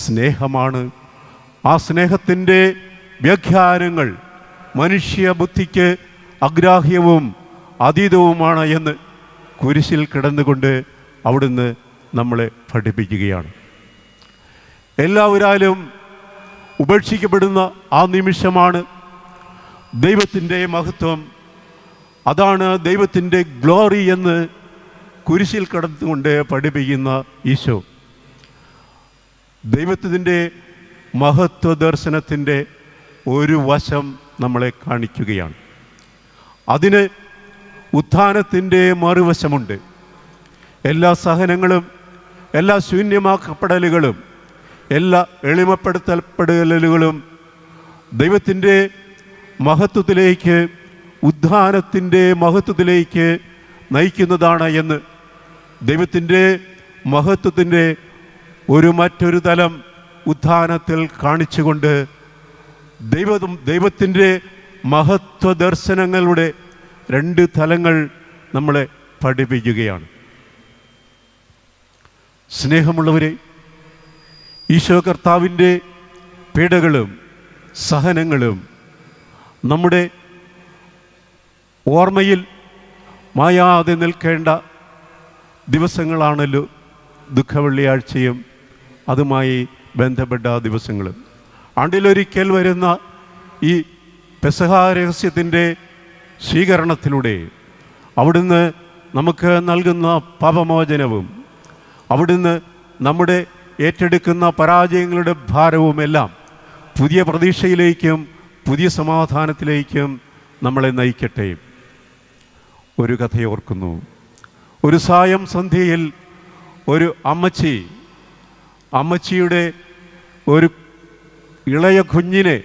സ്നേഹമാണ്. ആ സ്നേഹത്തിൻ്റെ വ്യാഖ്യാനങ്ങൾ മനുഷ്യ ബുദ്ധിക്ക് അഗ്രാഹ്യവും അതീതവുമാണ് എന്ന് കുരിശിൽ കിടന്നുകൊണ്ട് അവിടുന്ന് നമ്മളെ പഠിപ്പിക്കുകയാണ്. എല്ലാവരാലും ഉപേക്ഷിക്കപ്പെടുന്ന ആ നിമിഷമാണ് ദൈവത്തിൻ്റെ മഹത്വം, അതാണ് ദൈവത്തിൻ്റെ ഗ്ലോറി എന്ന് കുരിശിൽ കിടന്നുകൊണ്ട് പഠിപ്പിക്കുന്ന ഈശോ ദൈവത്തിൻ്റെ മഹത്വ ദർശനത്തിൻ്റെ ഒരു വശം നമ്മളെ കാണിക്കുകയാണ്. അതിന് ഉത്ഥാനത്തിൻ്റെ മറുവശമുണ്ട്. എല്ലാ സഹനങ്ങളും, എല്ലാ ശൂന്യമാക്കപ്പെടലുകളും, എല്ലാ എളിമപ്പെടുത്തപ്പെടലുകളും ദൈവത്തിൻ്റെ മഹത്വത്തിലേക്ക്, ഉത്ഥാനത്തിൻ്റെ മഹത്വത്തിലേക്ക് നയിക്കുന്നതാണ് എന്ന് ദൈവത്തിൻ്റെ മഹത്വത്തിൻ്റെ മറ്റൊരു തലം ഉത്ഥാനത്തിൽ കാണിച്ചുകൊണ്ട് ദൈവത്തിൻ്റെ മഹത്വ ദർശനങ്ങളുടെ രണ്ട് തലങ്ങൾ നമ്മളെ പഠിപ്പിക്കുകയാണ്. സ്നേഹമുള്ളവരെ, ഈശോ കർത്താവിൻ്റെ പീഡകളും സഹനങ്ങളും നമ്മുടെ ഓർമ്മയിൽ മായാതെ നിൽക്കേണ്ട ദിവസങ്ങളാണല്ലോ ദുഃഖവെള്ളിയാഴ്ചയും അതുമായി ബന്ധപ്പെട്ട ദിവസങ്ങൾ. ആണ്ടിലൊരിക്കൽ വരുന്ന ഈ പെസഹ രഹസ്യത്തിൻ്റെ സ്വീകരണത്തിലൂടെ അവിടുന്ന് നമുക്ക് നൽകുന്ന പാപമോചനവും അവിടുന്ന് നമ്മുടെ ഏറ്റെടുക്കുന്ന പരാജയങ്ങളുടെ ഭാരവുമെല്ലാം പുതിയ പ്രതീക്ഷയിലേക്കും പുതിയ സമാധാനത്തിലേക്കും നമ്മളെ നയിക്കട്ടെ. ഒരു കഥയോർക്കുന്നു. ഒരു സായം സന്ധ്യയിൽ ഒരു അമ്മച്ചിയുടെ ഒരു ഇളയ കുഞ്ഞിനെ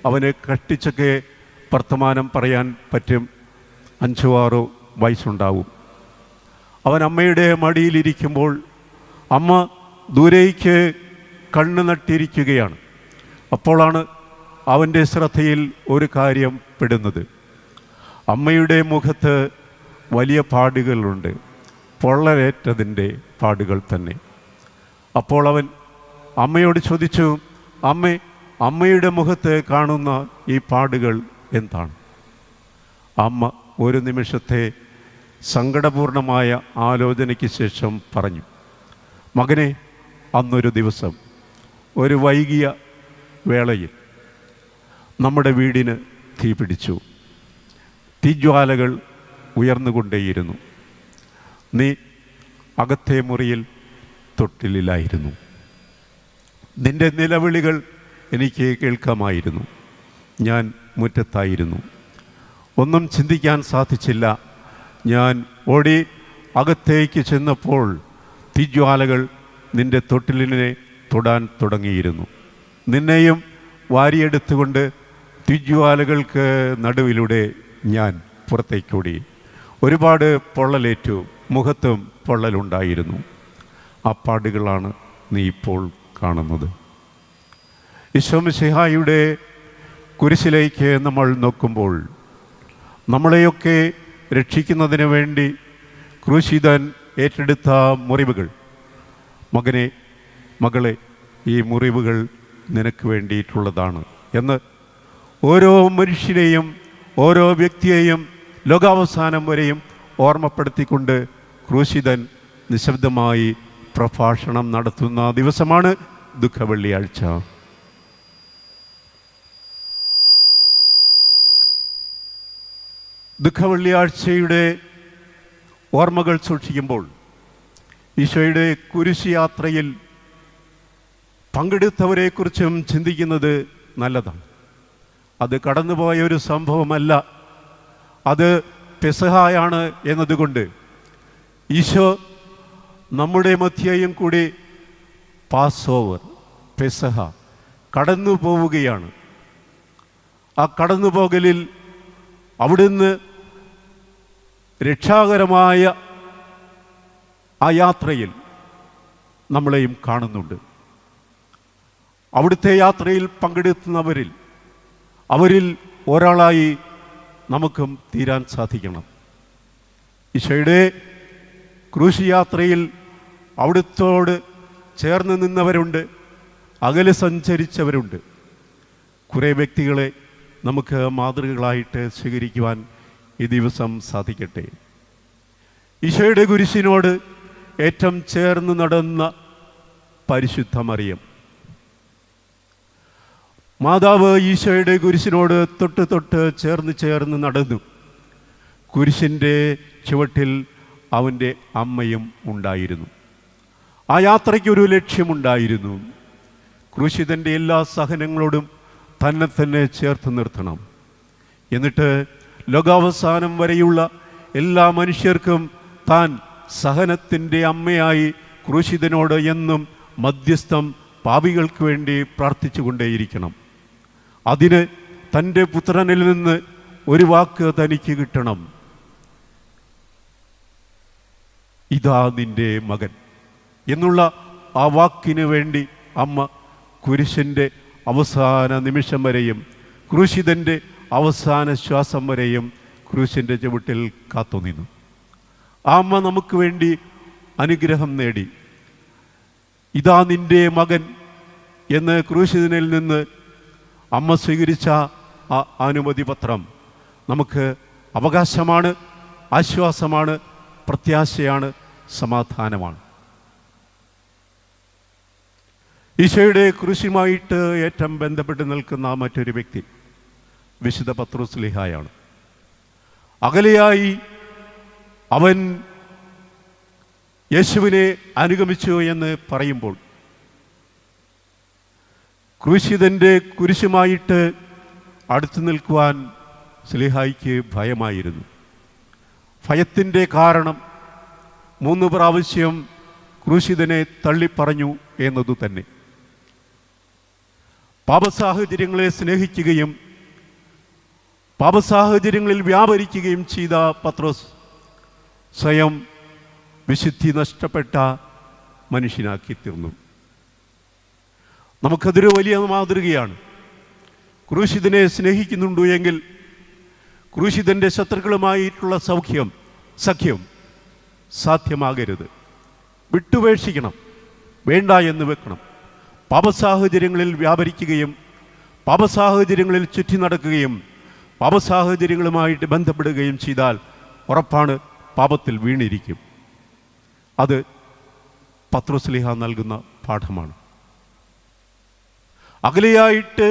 അവന് കഷ്ടിച്ചൊക്കെ വർത്തമാനം പറയാൻ പറ്റും. 5-6 വയസ്സുണ്ടാവും. അവൻ അമ്മയുടെ മടിയിലിരിക്കുമ്പോൾ അമ്മ ദൂരേക്ക് കണ്ണ് നട്ടിരിക്കുകയാണ്. അപ്പോഴാണ് അവൻ്റെ ശ്രദ്ധയിൽ ഒരു കാര്യം പെടുന്നത്. അമ്മയുടെ മുഖത്ത് വലിയ പാടുകളുണ്ട്, പൊള്ളലേറ്റതിൻ്റെ പാടുകൾ തന്നെ. അപ്പോൾ അവൻ അമ്മയോട് ചോദിച്ചു, അമ്മയുടെ മുഖത്ത് കാണുന്ന ഈ പാടുകൾ എന്താണ്? അമ്മ ഒരു നിമിഷത്തെ സങ്കടപൂർണമായ ആലോചനയ്ക്ക് ശേഷം പറഞ്ഞു, മകനെ, അന്നൊരു ദിവസം ഒരു വൈകിയ വേളയിൽ നമ്മുടെ വീടിന് തീ പിടിച്ചു. തീജ്വാലകൾ ഉയർന്നുകൊണ്ടേയിരുന്നു. നീ അകത്തെ മുറിയിൽ തൊട്ടിലിലായിരുന്നു. നിന്റെ നിലവിളികൾ എനിക്ക് കേൾക്കാമായിരുന്നു. ഞാൻ മുറ്റത്തായിരുന്നു. ഒന്നും ചിന്തിക്കാൻ സാധിച്ചില്ല. ഞാൻ ഓടി അകത്തേക്ക് ചെന്നപ്പോൾ തീജ്വാലകൾ നിന്റെ തൊട്ടിലിനെ തൊടാൻ തുടങ്ങിയിരുന്നു. നിന്നെയും വാരിയെടുത്തുകൊണ്ട് തീജ്വാലകൾക്ക് നടുവിലൂടെ ഞാൻ പുറത്തേക്കോടി. ഒരുപാട് പൊള്ളലേറ്റു. മുഖത്തും പൊള്ളലുണ്ടായിരുന്നു. ആ പാടുകളാണ് നീ ഇപ്പോൾ കാണുന്നത്. ഈശോ മിശിഹായുടെ കുരിശിലേക്ക് നമ്മൾ നോക്കുമ്പോൾ നമ്മളെയൊക്കെ രക്ഷിക്കുന്നതിന് വേണ്ടി ക്രൂശിതൻ ഏറ്റെടുത്ത മുറിവുകൾ, മകനെ, മകളെ, ഈ മുറിവുകൾ നിനക്ക് വേണ്ടിയിട്ടുള്ളതാണ് എന്ന് ഓരോ മനുഷ്യനെയും ഓരോ വ്യക്തിയെയും ലോകാവസാനം വരെയും ഓർമ്മപ്പെടുത്തിക്കൊണ്ട് ക്രൂശിതൻ നിശബ്ദമായി പ്രഭാഷണം നടത്തുന്ന ദിവസമാണ് ദുഃഖവെള്ളിയാഴ്ച. ദുഃഖവെള്ളിയാഴ്ചയുടെ ഓർമ്മകൾ സൂക്ഷിക്കുമ്പോൾ ഈശോയുടെ കുരിശ് യാത്രയിൽ പങ്കെടുത്തവരെക്കുറിച്ചും ചിന്തിക്കുന്നത് നല്ലതാണ്. അത് കടന്നുപോയ ഒരു സംഭവമല്ല, അത് പെസഹായാണ് എന്നതുകൊണ്ട് ഈശോ നമ്മുടെ മധ്യേയും കൂടി പാസ് ഓവർ, പെസഹ കടന്നു പോവുകയാണ്. ആ കടന്നുപോകലിൽ അവിടുന്ന് രക്ഷാകരമായ ആ യാത്രയിൽ നമ്മളെയും കാണുന്നുണ്ട്. അവിടുത്തെ യാത്രയിൽ പങ്കെടുക്കുന്നവരിൽ അവരിൽ ഒരാളായി നമുക്കും തീരാൻ സാധിക്കണം. ഈശോയുടെ ക്രൂശ് യാത്രയിൽ അവിടുത്തോട് ചേർന്ന് നിന്നവരുണ്ട്, അകലെ സഞ്ചരിച്ചവരുണ്ട്. കുറേ വ്യക്തികളെ നമുക്ക് മാതൃകകളായിട്ട് സ്വീകരിക്കുവാൻ ഈ ദിവസം സാധിക്കട്ടെ. ഈശോയുടെ കുരിശിനോട് ഏറ്റവും ചേർന്ന് നടന്ന പരിശുദ്ധ മറിയം, മാതാവ് ഈശോയുടെ കുരിശിനോട് തൊട്ട് ചേർന്ന് നടന്നു. കുരിശിൻ്റെ ചുവട്ടിൽ അവൻ്റെ അമ്മയും ഉണ്ടായിരുന്നു. ആ യാത്രയ്ക്കൊരു ലക്ഷ്യമുണ്ടായിരുന്നു. ക്രൂശിതൻ്റെ എല്ലാ സഹനങ്ങളോടും തന്നെ ചേർത്ത് നിർത്തണം. എന്നിട്ട് ലോകാവസാനം വരെയുള്ള എല്ലാ മനുഷ്യർക്കും താൻ സഹനത്തിൻ്റെ അമ്മയായി ക്രൂശിതനോട് എന്നും മധ്യസ്ഥം പാപികൾക്ക് വേണ്ടി പ്രാർത്ഥിച്ചു കൊണ്ടേയിരിക്കണം. അതിന് തൻ്റെ പുത്രനിൽ നിന്ന് ഒരു വാക്ക് തനിക്ക് കിട്ടണം: ഇതാ നിൻ്റെ മകൻ എന്നുള്ള ആ വാക്കിന് വേണ്ടി അമ്മ കുരിശിൻ്റെ അവസാന നിമിഷം വരെയും ക്രൂശിതൻ്റെ അവസാന ശ്വാസം വരെയും ക്രൂശിൻ്റെ ചുവട്ടിൽ കാത്തുനിന്നു. ആ അമ്മ നമുക്ക് വേണ്ടി അനുഗ്രഹം നേടി. ഇതാ നിൻ്റെ മകൻ എന്ന് ക്രൂശിതനിൽ നിന്ന് അമ്മ സ്വീകരിച്ച ആ അനുമതി പത്രം നമുക്ക് അവകാശമാണ്, ആശ്വാസമാണ്, പ്രത്യാശയാണ്, സമാധാനമാണ്. ഈശോയുടെ ക്രൂശുമായിട്ട് ഏറ്റവും ബന്ധപ്പെട്ട് നിൽക്കുന്ന മറ്റൊരു വ്യക്തി വിശുദ്ധ പത്രോസ്ലീഹായാണ്. അകലെയായി അവൻ യേശുവിനെ അനുഗമിച്ചു എന്ന് പറയുമ്പോൾ ക്രൂശിതൻ്റെ കുരിശുമായിട്ട് അടുത്തു നിൽക്കുവാൻ സ്ലീഹായ്ക്ക് ഭയമായിരുന്നു. ഭയത്തിൻ്റെ കാരണം 3 പ്രാവശ്യം ക്രൂശിതനെ തള്ളിപ്പറഞ്ഞു എന്നതു തന്നെ. പാപസാഹചര്യങ്ങളെ സ്നേഹിക്കുകയും പാപസാഹചര്യങ്ങളിൽ വ്യാപരിക്കുകയും ചെയ്ത പത്രോസ് സ്വയം വിശുദ്ധി നഷ്ടപ്പെട്ട മനുഷ്യനാക്കി തീർന്നു. നമുക്കതൊരു വലിയ മാതൃകയാണ്. ക്രൂശിതനെ സ്നേഹിക്കുന്നുണ്ടു എങ്കിൽ ക്രൂശിതൻ്റെ ശത്രുക്കളുമായിട്ടുള്ള സഖ്യം സാധ്യമാകരുത്. വിട്ടുപേക്ഷിക്കണം, വേണ്ട എന്ന് വെക്കണം. പാപസാഹചര്യങ്ങളിൽ വ്യാപരിക്കുകയും പാപസാഹചര്യങ്ങളിൽ ചുറ്റി നടക്കുകയും പാപസാഹചര്യങ്ങളുമായിട്ട് ബന്ധപ്പെടുകയും ചെയ്താൽ ഉറപ്പാണ് പാപത്തിൽ വീണിരിക്കും. അത് പത്രോസ്ലീഹ നൽകുന്ന പാഠമാണ്. അകലെയായിട്ട്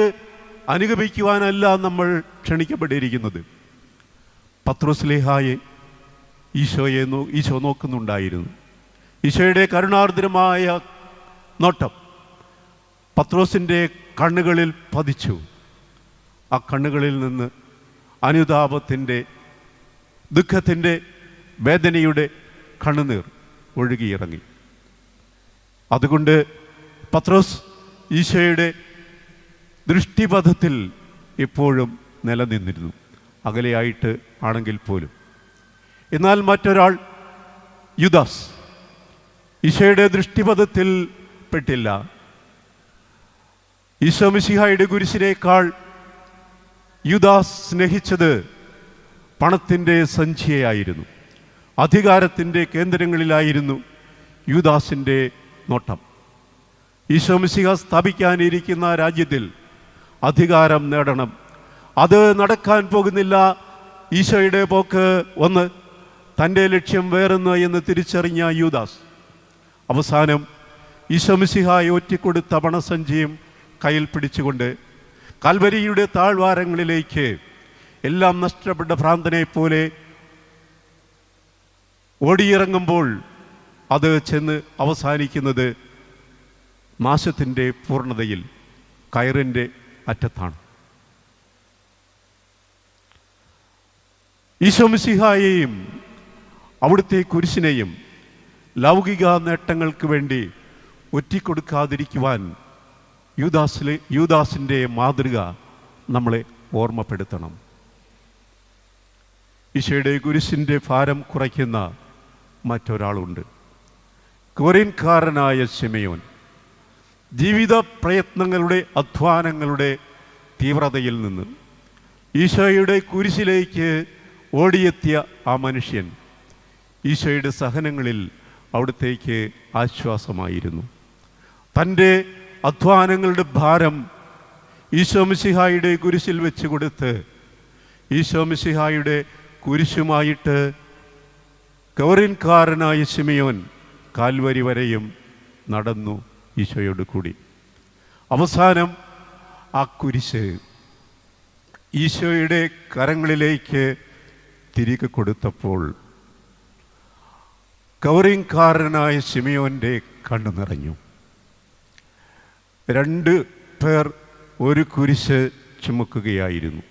അനുഗമിക്കുവാനല്ല നമ്മൾ ക്ഷണിക്കപ്പെട്ടിരിക്കുന്നത്. പത്രോസ്ലീഹായെ ഈശോ നോക്കുന്നുണ്ടായിരുന്നു. ഈശോയുടെ കരുണാർദ്രമായ നോട്ടം പത്രോസിൻ്റെ കണ്ണുകളിൽ പതിച്ചു. ആ കണ്ണുകളിൽ നിന്ന് അനുതാപത്തിൻ്റെ, ദുഃഖത്തിൻ്റെ, വേദനയുടെ കണ്ണുനീർ ഒഴുകിയിറങ്ങി. അതുകൊണ്ട് പത്രോസ് ഈശോയുടെ ദൃഷ്ടിപഥത്തിൽ എപ്പോഴും നിലനിന്നിരുന്നു, അകലെയായിട്ട് ആണെങ്കിൽ പോലും. എന്നാൽ മറ്റൊരാൾ യൂദാസ് ഈശോയുടെ ദൃഷ്ടിപഥത്തിൽ പെട്ടില്ല. ഈശോ മിശിഹായുടെ കുരിശിനേക്കാൾ യൂദാസ് സ്നേഹിച്ചത് പണത്തിൻ്റെ സഞ്ചിയായിരുന്നു. അധികാരത്തിൻ്റെ കേന്ദ്രങ്ങളിലായിരുന്നു യൂദാസിൻ്റെ നോട്ടം. ഈശോ മിശിഹ സ്ഥാപിക്കാനിരിക്കുന്ന രാജ്യത്തിൽ അധികാരം നേടണം. അത് നടക്കാൻ പോകുന്നില്ല. ഈശോയുടെ പോക്ക് ഒന്ന്, തൻ്റെ ലക്ഷ്യം വേറൊന്ന് എന്ന് തിരിച്ചറിഞ്ഞ യൂദാസ് അവസാനം ഈശോ മിശിഹായെ ഒറ്റിക്കൊടുത്ത പണസഞ്ചിയും കയ്യിൽ പിടിച്ചുകൊണ്ട് കാൽവരിയുടെ താഴ്വാരങ്ങളിലേക്ക് എല്ലാം നഷ്ടപ്പെട്ട ഭ്രാന്തനെ പോലെ ഓടിയിറങ്ങുമ്പോൾ അത് ചെന്ന് അവസാനിക്കുന്നത് നാശത്തിൻ്റെ പൂർണ്ണതയിൽ, കയറിൻ്റെ അറ്റത്താണ്. ഈശോ മിശിഹായെയും അവിടുത്തെ കുരിശിനെയും ലൗകിക നേട്ടങ്ങൾക്ക് വേണ്ടി ഒറ്റിക്കൊടുക്കാതിരിക്കുവാൻ യൂദാസിൻ്റെ മാതൃക നമ്മളെ ഓർമ്മപ്പെടുത്തണം. ഈശോയുടെ കുരിശിൻ്റെ ഭാരം കുറയ്ക്കുന്ന മറ്റൊരാളുണ്ട്, കൊറിൻകാരനായ ശിമയോൻ. ജീവിത പ്രയത്നങ്ങളുടെ, അധ്വാനങ്ങളുടെ തീവ്രതയിൽ നിന്ന് ഈശോയുടെ കുരിശിലേക്ക് ഓടിയെത്തിയ ആ മനുഷ്യൻ ഈശോയുടെ സഹനങ്ങളിൽ അവിടത്തേക്ക് ആശ്വാസമായിരുന്നു. തൻ്റെ അധ്വാനങ്ങളുടെ ഭാരം ഈശോ മിശിഹായുടെ കുരിശിൽ വെച്ച് കൊടുത്ത് ഈശോ മിശിഹായുടെ കുരിശുമായിട്ട് കവറിൻകാരനായ ശിമയോൻ കാൽവരി വരെയും നടന്നു ഈശോയോട് കൂടി. അവസാനം ആ കുരിശ് ഈശോയുടെ കരങ്ങളിലേക്ക് തിരികെ കൊടുത്തപ്പോൾ കവറിൻകാരനായ ശിമയോൻ്റെ കണ്ണു നിറഞ്ഞു. 2 പേർ ഒരു കുരിശ് ചുമക്കുകയായിരുന്നു.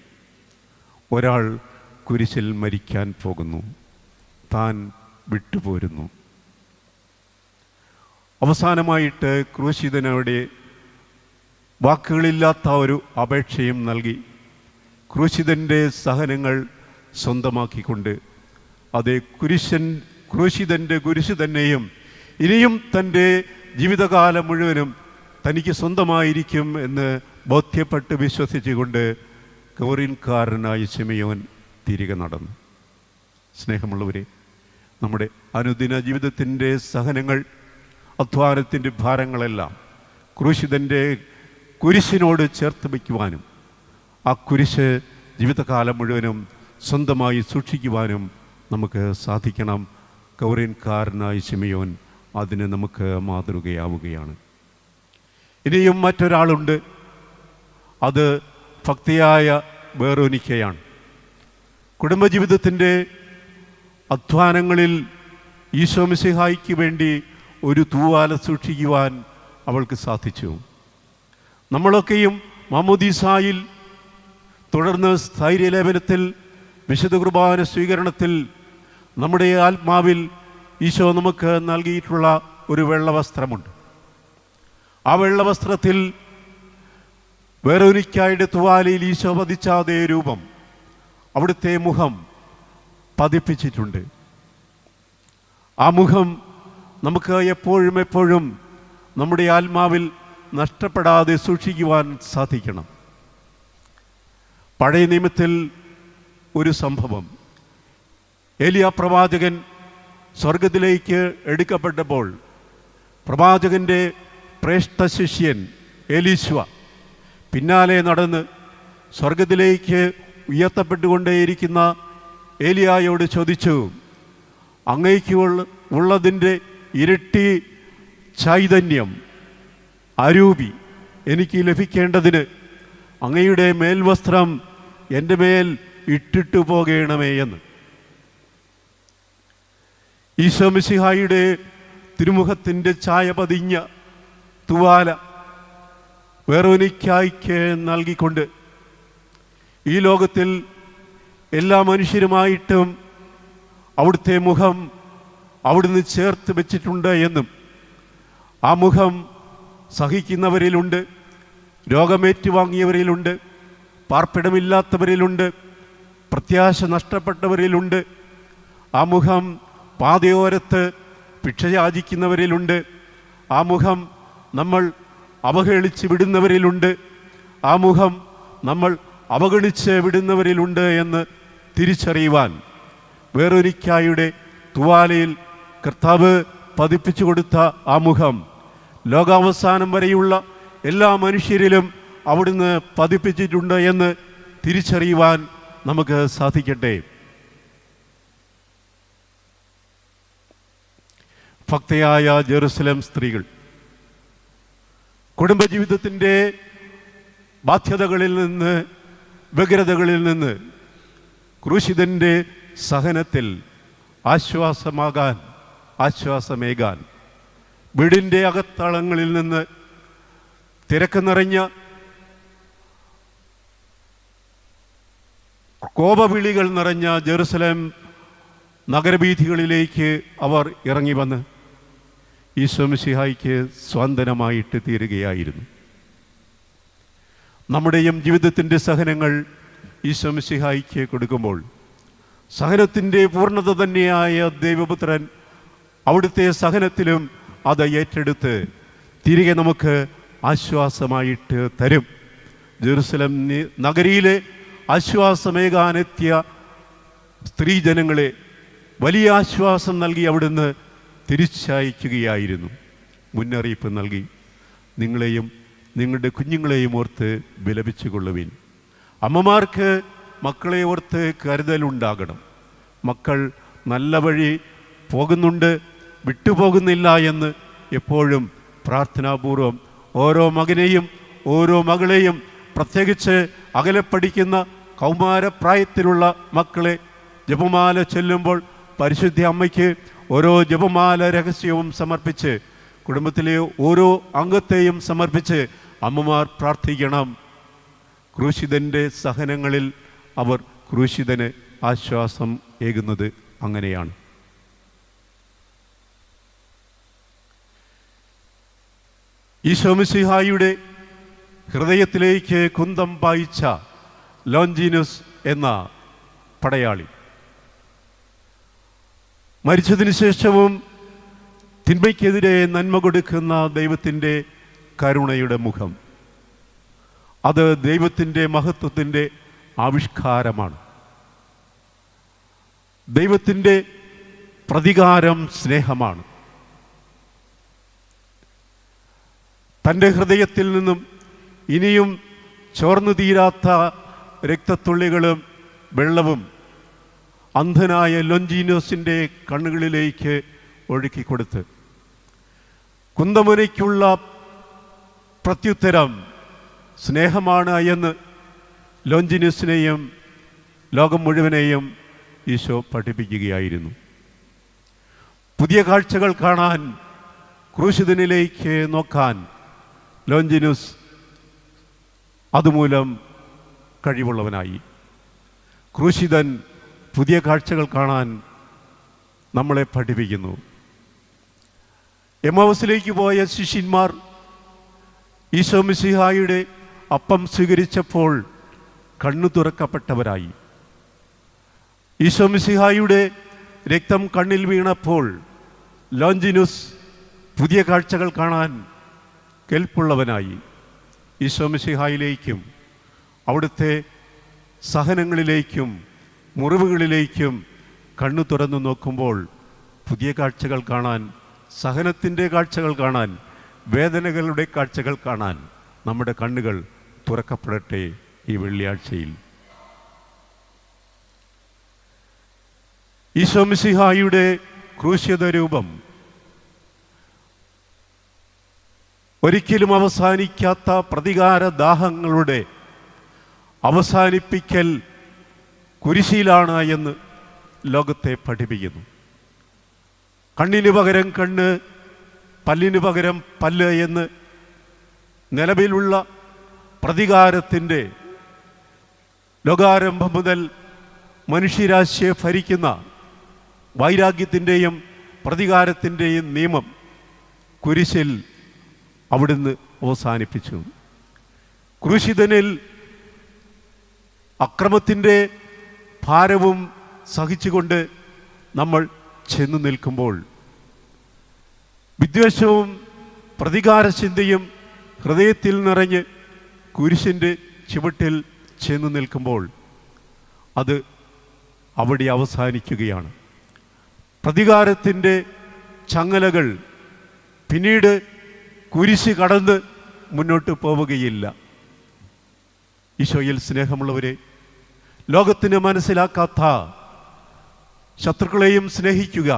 ഒരാൾ കുരിശിൽ മരിക്കാൻ പോകുന്നു, താൻ വിട്ടുപോരുന്നു. അവസാനമായിട്ട് ക്രൂശിതനോടെ വാക്കുകളില്ലാത്ത ഒരു അപേക്ഷയും നൽകി ക്രൂശിതൻ്റെ സഹനങ്ങൾ സ്വന്തമാക്കിക്കൊണ്ട് അതേ ക്രൂശിതൻ്റെ കുരിശ് തന്നെയും ഇനിയും തൻ്റെ ജീവിതകാലം മുഴുവനും തനിക്ക് സ്വന്തമായിരിക്കും എന്ന് ബോധ്യപ്പെട്ട് വിശ്വസിച്ചുകൊണ്ട് കവറിൻകാരനായ ശിമയോൻ തിരികെ നടന്നു. സ്നേഹമുള്ളവരെ, നമ്മുടെ അനുദിന ജീവിതത്തിൻ്റെ സഹനങ്ങൾ, അധ്വാനത്തിൻ്റെ ഭാരങ്ങളെല്ലാം ക്രൂശിതൻ്റെ കുരിശിനോട് ചേർത്ത് വയ്ക്കുവാനും ആ കുരിശ് ജീവിതകാലം മുഴുവനും സ്വന്തമായി സൂക്ഷിക്കുവാനും നമുക്ക് സാധിക്കണം. കവറിൻകാരനായ ശിമയോൻ അതിന് നമുക്ക് മാതൃകയാവുകയാണ്. ഇനിയും മറ്റൊരാളുണ്ട്, അത് ഭക്തിയായ വെറോനിക്കയാണ്. കുടുംബജീവിതത്തിൻ്റെ അധ്വാനങ്ങളിൽ ഈശോ മിശിഹായ്ക്ക് വേണ്ടി ഒരു തൂവാല സൂക്ഷിക്കുവാൻ അവൾക്ക് സാധിച്ചു. നമ്മളൊക്കെയും മാമോദീസായിൽ, തുടർന്ന് സ്ഥൈര്യലേപനത്തിൽ, വിശുദ്ധ കുർബാന സ്വീകരണത്തിൽ നമ്മുടെ ആത്മാവിൽ ഈശോ നമുക്ക് നൽകിയിട്ടുള്ള ഒരു വെള്ളവസ്ത്രമുണ്ട്. ആ വെള്ളവസ്ത്രത്തിൽ വെറോനിക്കായുടെ തുവാലയിൽ ഈശോ പതിച്ച അതേ രൂപം, അവിടുത്തെ മുഖം പതിപ്പിച്ചിട്ടുണ്ട്. ആ മുഖം നമുക്ക് എപ്പോഴും നമ്മുടെ ആത്മാവിൽ നഷ്ടപ്പെടാതെ സൂക്ഷിക്കുവാൻ സാധിക്കണം. പഴയ നിയമത്തിൽ ഒരു സംഭവം, ഏലിയ പ്രവാചകൻ സ്വർഗത്തിലേക്ക് എടുക്കപ്പെട്ടപ്പോൾ പ്രവാചകൻ്റെ ശ്രേഷ്ഠ ശിഷ്യൻ എലീശുവ പിന്നാലെ നടന്ന് സ്വർഗത്തിലേക്ക് ഉയർത്തപ്പെട്ടുകൊണ്ടേയിരിക്കുന്ന ഏലിയായോട് ചോദിച്ചു, അങ്ങയ്ക്ക് ഉള്ളതിൻ്റെ ഇരട്ടി ചൈതന്യം, അരൂപി എനിക്ക് ലഭിക്കേണ്ടതിന് അങ്ങയുടെ മേൽവസ്ത്രം എൻ്റെ മേൽ ഇട്ടിട്ടു പോകണമേ എന്ന്. ഈശോ മിശിഹായുടെ തിരുമുഖത്തിൻ്റെ ഛായ പതിഞ്ഞ തുവാല വെറോനിക്കായ്ക്ക് നൽകിക്കൊണ്ട് ഈ ലോകത്തിൽ എല്ലാ മനുഷ്യരുമായിട്ടും അവിടുത്തെ മുഖം അവിടുന്ന് ചേർത്ത് വെച്ചിട്ടുണ്ട് എന്നും ആ മുഖം സഹിക്കുന്നവരിലുണ്ട്, രോഗമേറ്റുവാങ്ങിയവരിലുണ്ട്, പാർപ്പിടമില്ലാത്തവരിലുണ്ട്, പ്രത്യാശ നഷ്ടപ്പെട്ടവരിലുണ്ട്, ആ മുഖം പാതയോരത്ത് ഭിക്ഷ യാചിക്കുന്നവരിലുണ്ട്, ആ മുഖം നമ്മൾ അവഹേളിച്ച് വിടുന്നവരിലുണ്ട്, ആ മുഖം നമ്മൾ അവഗണിച്ച് വിടുന്നവരിലുണ്ട് എന്ന് തിരിച്ചറിയുവാൻ വെറോനിക്കായുടെ തുവാലയിൽ കർത്താവ് പതിപ്പിച്ചു കൊടുത്ത ആ മുഖം ലോകാവസാനം വരെയുള്ള എല്ലാ മനുഷ്യരിലും അവിടുന്ന് പതിപ്പിച്ചിട്ടുണ്ട് എന്ന് തിരിച്ചറിയുവാൻ നമുക്ക് സാധിക്കട്ടെ. ഭക്തയായ ജെറുസലേം സ്ത്രീകൾ കുടുംബജീവിതത്തിൻ്റെ ബാധ്യതകളിൽ നിന്ന്, വ്യഗ്രതകളിൽ നിന്ന് ക്രൂശിതൻ്റെ സഹനത്തിൽ ആശ്വാസമേകാൻ വീടിൻ്റെ അകത്തളങ്ങളിൽ നിന്ന് തിരക്ക് നിറഞ്ഞ കോപവിളികൾ നിറഞ്ഞ ജെറുസലേം നഗരവീഥികളിലേക്ക് അവർ ഇറങ്ങി വന്ന് ഈശോ മിശിഹായ്ക്ക് സ്വാന്തനമായിട്ട് തീരുകയായിരുന്നു. നമ്മുടെയും ജീവിതത്തിൻ്റെ സഹനങ്ങൾ ഈശോ മിശിഹായ്ക്ക് കൊടുക്കുമ്പോൾ സഹനത്തിൻ്റെ പൂർണ്ണത തന്നെയായ ദൈവപുത്രൻ അവിടുത്തെ സഹനത്തിലും അത് ഏറ്റെടുത്ത് തിരികെ നമുക്ക് ആശ്വാസമായിട്ട് തരും. ജെറുസലേം നഗരിയിലെ ആശ്വാസമേകാനെത്തിയ സ്ത്രീജനങ്ങളെ വലിയ ആശ്വാസം നൽകി അവിടുന്ന് തിരിച്ചയക്കുകയായിരുന്നു. മുന്നറിയിപ്പ് നൽകി, നിങ്ങളെയും നിങ്ങളുടെ കുഞ്ഞുങ്ങളെയും ഓർത്ത് വിലപിച്ചു കൊള്ളുവിൻ. അമ്മമാർക്ക് മക്കളെ ഓർത്ത് കരുതലുണ്ടാകണം. മക്കൾ നല്ല വഴി പോകുന്നുണ്ട്, വിട്ടുപോകുന്നില്ല എന്ന് എപ്പോഴും പ്രാർത്ഥനാപൂർവം ഓരോ മകനെയും ഓരോ മകളെയും, പ്രത്യേകിച്ച് അകലെ പഠിക്കുന്ന കൗമാരപ്രായത്തിലുള്ള മക്കളെ ജപമാല ചൊല്ലുമ്പോൾ പരിശുദ്ധ അമ്മയ്ക്ക് ഓരോ ജപമാല രഹസ്യവും സമർപ്പിച്ച്, കുടുംബത്തിലെ ഓരോ അംഗത്തെയും സമർപ്പിച്ച് അമ്മമാർ പ്രാർത്ഥിക്കണം. ക്രൂശിതൻ്റെ സഹനങ്ങളിൽ അവർ ക്രൂശിതന് ആശ്വാസം ഏകുന്നത് അങ്ങനെയാണ്. ഈശോ മിശിഹായുടെ ഹൃദയത്തിലേക്ക് കുന്തം പായിച്ച ലോഞ്ചീനസ് എന്ന പടയാളി മരിച്ചതിന് ശേഷവും തിന്മയ്ക്കെതിരെ നന്മ കൊടുക്കുന്ന ദൈവത്തിൻ്റെ കരുണയുടെ മുഖം, അത് ദൈവത്തിൻ്റെ മഹത്വത്തിൻ്റെ ആവിഷ്കാരമാണ്. ദൈവത്തിൻ്റെ പ്രതികാരം സ്നേഹമാണ്. തൻ്റെ ഹൃദയത്തിൽ നിന്നും ഇനിയും ചോർന്നു തീരാത്ത രക്തത്തുള്ളികളും വെള്ളവും അന്ധനായ ലോഞ്ചീനോസിൻ്റെ കണ്ണുകളിലേക്ക് ഒഴുക്കിക്കൊടുത്ത് കുന്തമുനയ്ക്കുള്ള പ്രത്യുത്തരം സ്നേഹമാണ് എന്ന് ലോഞ്ചീനോസിനെയും ലോകം മുഴുവനെയും ഈശോ പഠിപ്പിക്കുകയായിരുന്നു. പുതിയ കാഴ്ചകൾ കാണാൻ, ക്രൂശിതനിലേക്ക് നോക്കാൻ ലോഞ്ചീനോസ് അതുമൂലം കഴിവുള്ളവനായി. ക്രൂശിതൻ പുതിയ കാഴ്ചകൾ കാണാൻ നമ്മളെ പഠിപ്പിക്കുന്നു. എമ്മൗസിലേക്ക് പോയ ശിഷ്യന്മാർ ഈശോ മിശിഹായുടെ അപ്പം സ്വീകരിച്ചപ്പോൾ കണ്ണു തുറക്കപ്പെട്ടവരായി. ഈശോ മിശിഹായുടെ രക്തം കണ്ണിൽ വീണപ്പോൾ ലോഞ്ചീനോസ് പുതിയ കാഴ്ചകൾ കാണാൻ കെൽപ്പുള്ളവനായി. ഈശോ മിശിഹായിലേക്കും അവിടുത്തെ സഹനങ്ങളിലേക്കും മുറിവുകളിലേക്കും കണ്ണു തുറന്നു നോക്കുമ്പോൾ പുതിയ കാഴ്ചകൾ കാണാൻ, സഹനത്തിൻ്റെ കാഴ്ചകൾ കാണാൻ, വേദനകളുടെ കാഴ്ചകൾ കാണാൻ നമ്മുടെ കണ്ണുകൾ തുറക്കപ്പെടട്ടെ ഈ വെള്ളിയാഴ്ചയിൽ. ഈശോ മിശിഹായുടെ ക്രൂശിത രൂപം ഒരിക്കലും അവസാനിക്കാത്ത പ്രതികാര ദാഹങ്ങളുടെ അവസാനിപ്പിക്കൽ കുരിശിലാണ് എന്ന് ലോകത്തെ പഠിപ്പിക്കുന്നു. കണ്ണിന് പകരം കണ്ണ്, പല്ലിന് പകരം പല്ല് എന്ന് നിലവിലുള്ള പ്രതികാരത്തിൻ്റെ ലോകാരംഭം മുതൽ മനുഷ്യരാശിയെ ഭരിക്കുന്ന വൈരാഗ്യത്തിൻ്റെയും പ്രതികാരത്തിൻ്റെയും നിയമം കുരിശിൽ അവിടുന്ന് അവസാനിപ്പിച്ചു. ക്രൂശിതനിൽ അക്രമത്തിൻ്റെ ഭാരവും സഹിച്ചുകൊണ്ട് നമ്മൾ ചെന്നു നിൽക്കുമ്പോൾ, വിദ്വേഷവും പ്രതികാരചിന്തയും ഹൃദയത്തിൽ നിറഞ്ഞ് കുരിശിൻ്റെ ചുവട്ടിൽ ചെന്നു നിൽക്കുമ്പോൾ അത് അവിടെ അവസാനിക്കുകയാണ്. പ്രതികാരത്തിൻ്റെ ചങ്ങലകൾ പിന്നീട് കുരിശ് കടന്ന് മുന്നോട്ട് പോവുകയില്ല. ഈശോയിൽ സ്നേഹമുള്ളവരെ, ലോകത്തിന് മനസ്സിലാക്കാത്ത ശത്രുക്കളെയും സ്നേഹിക്കുക,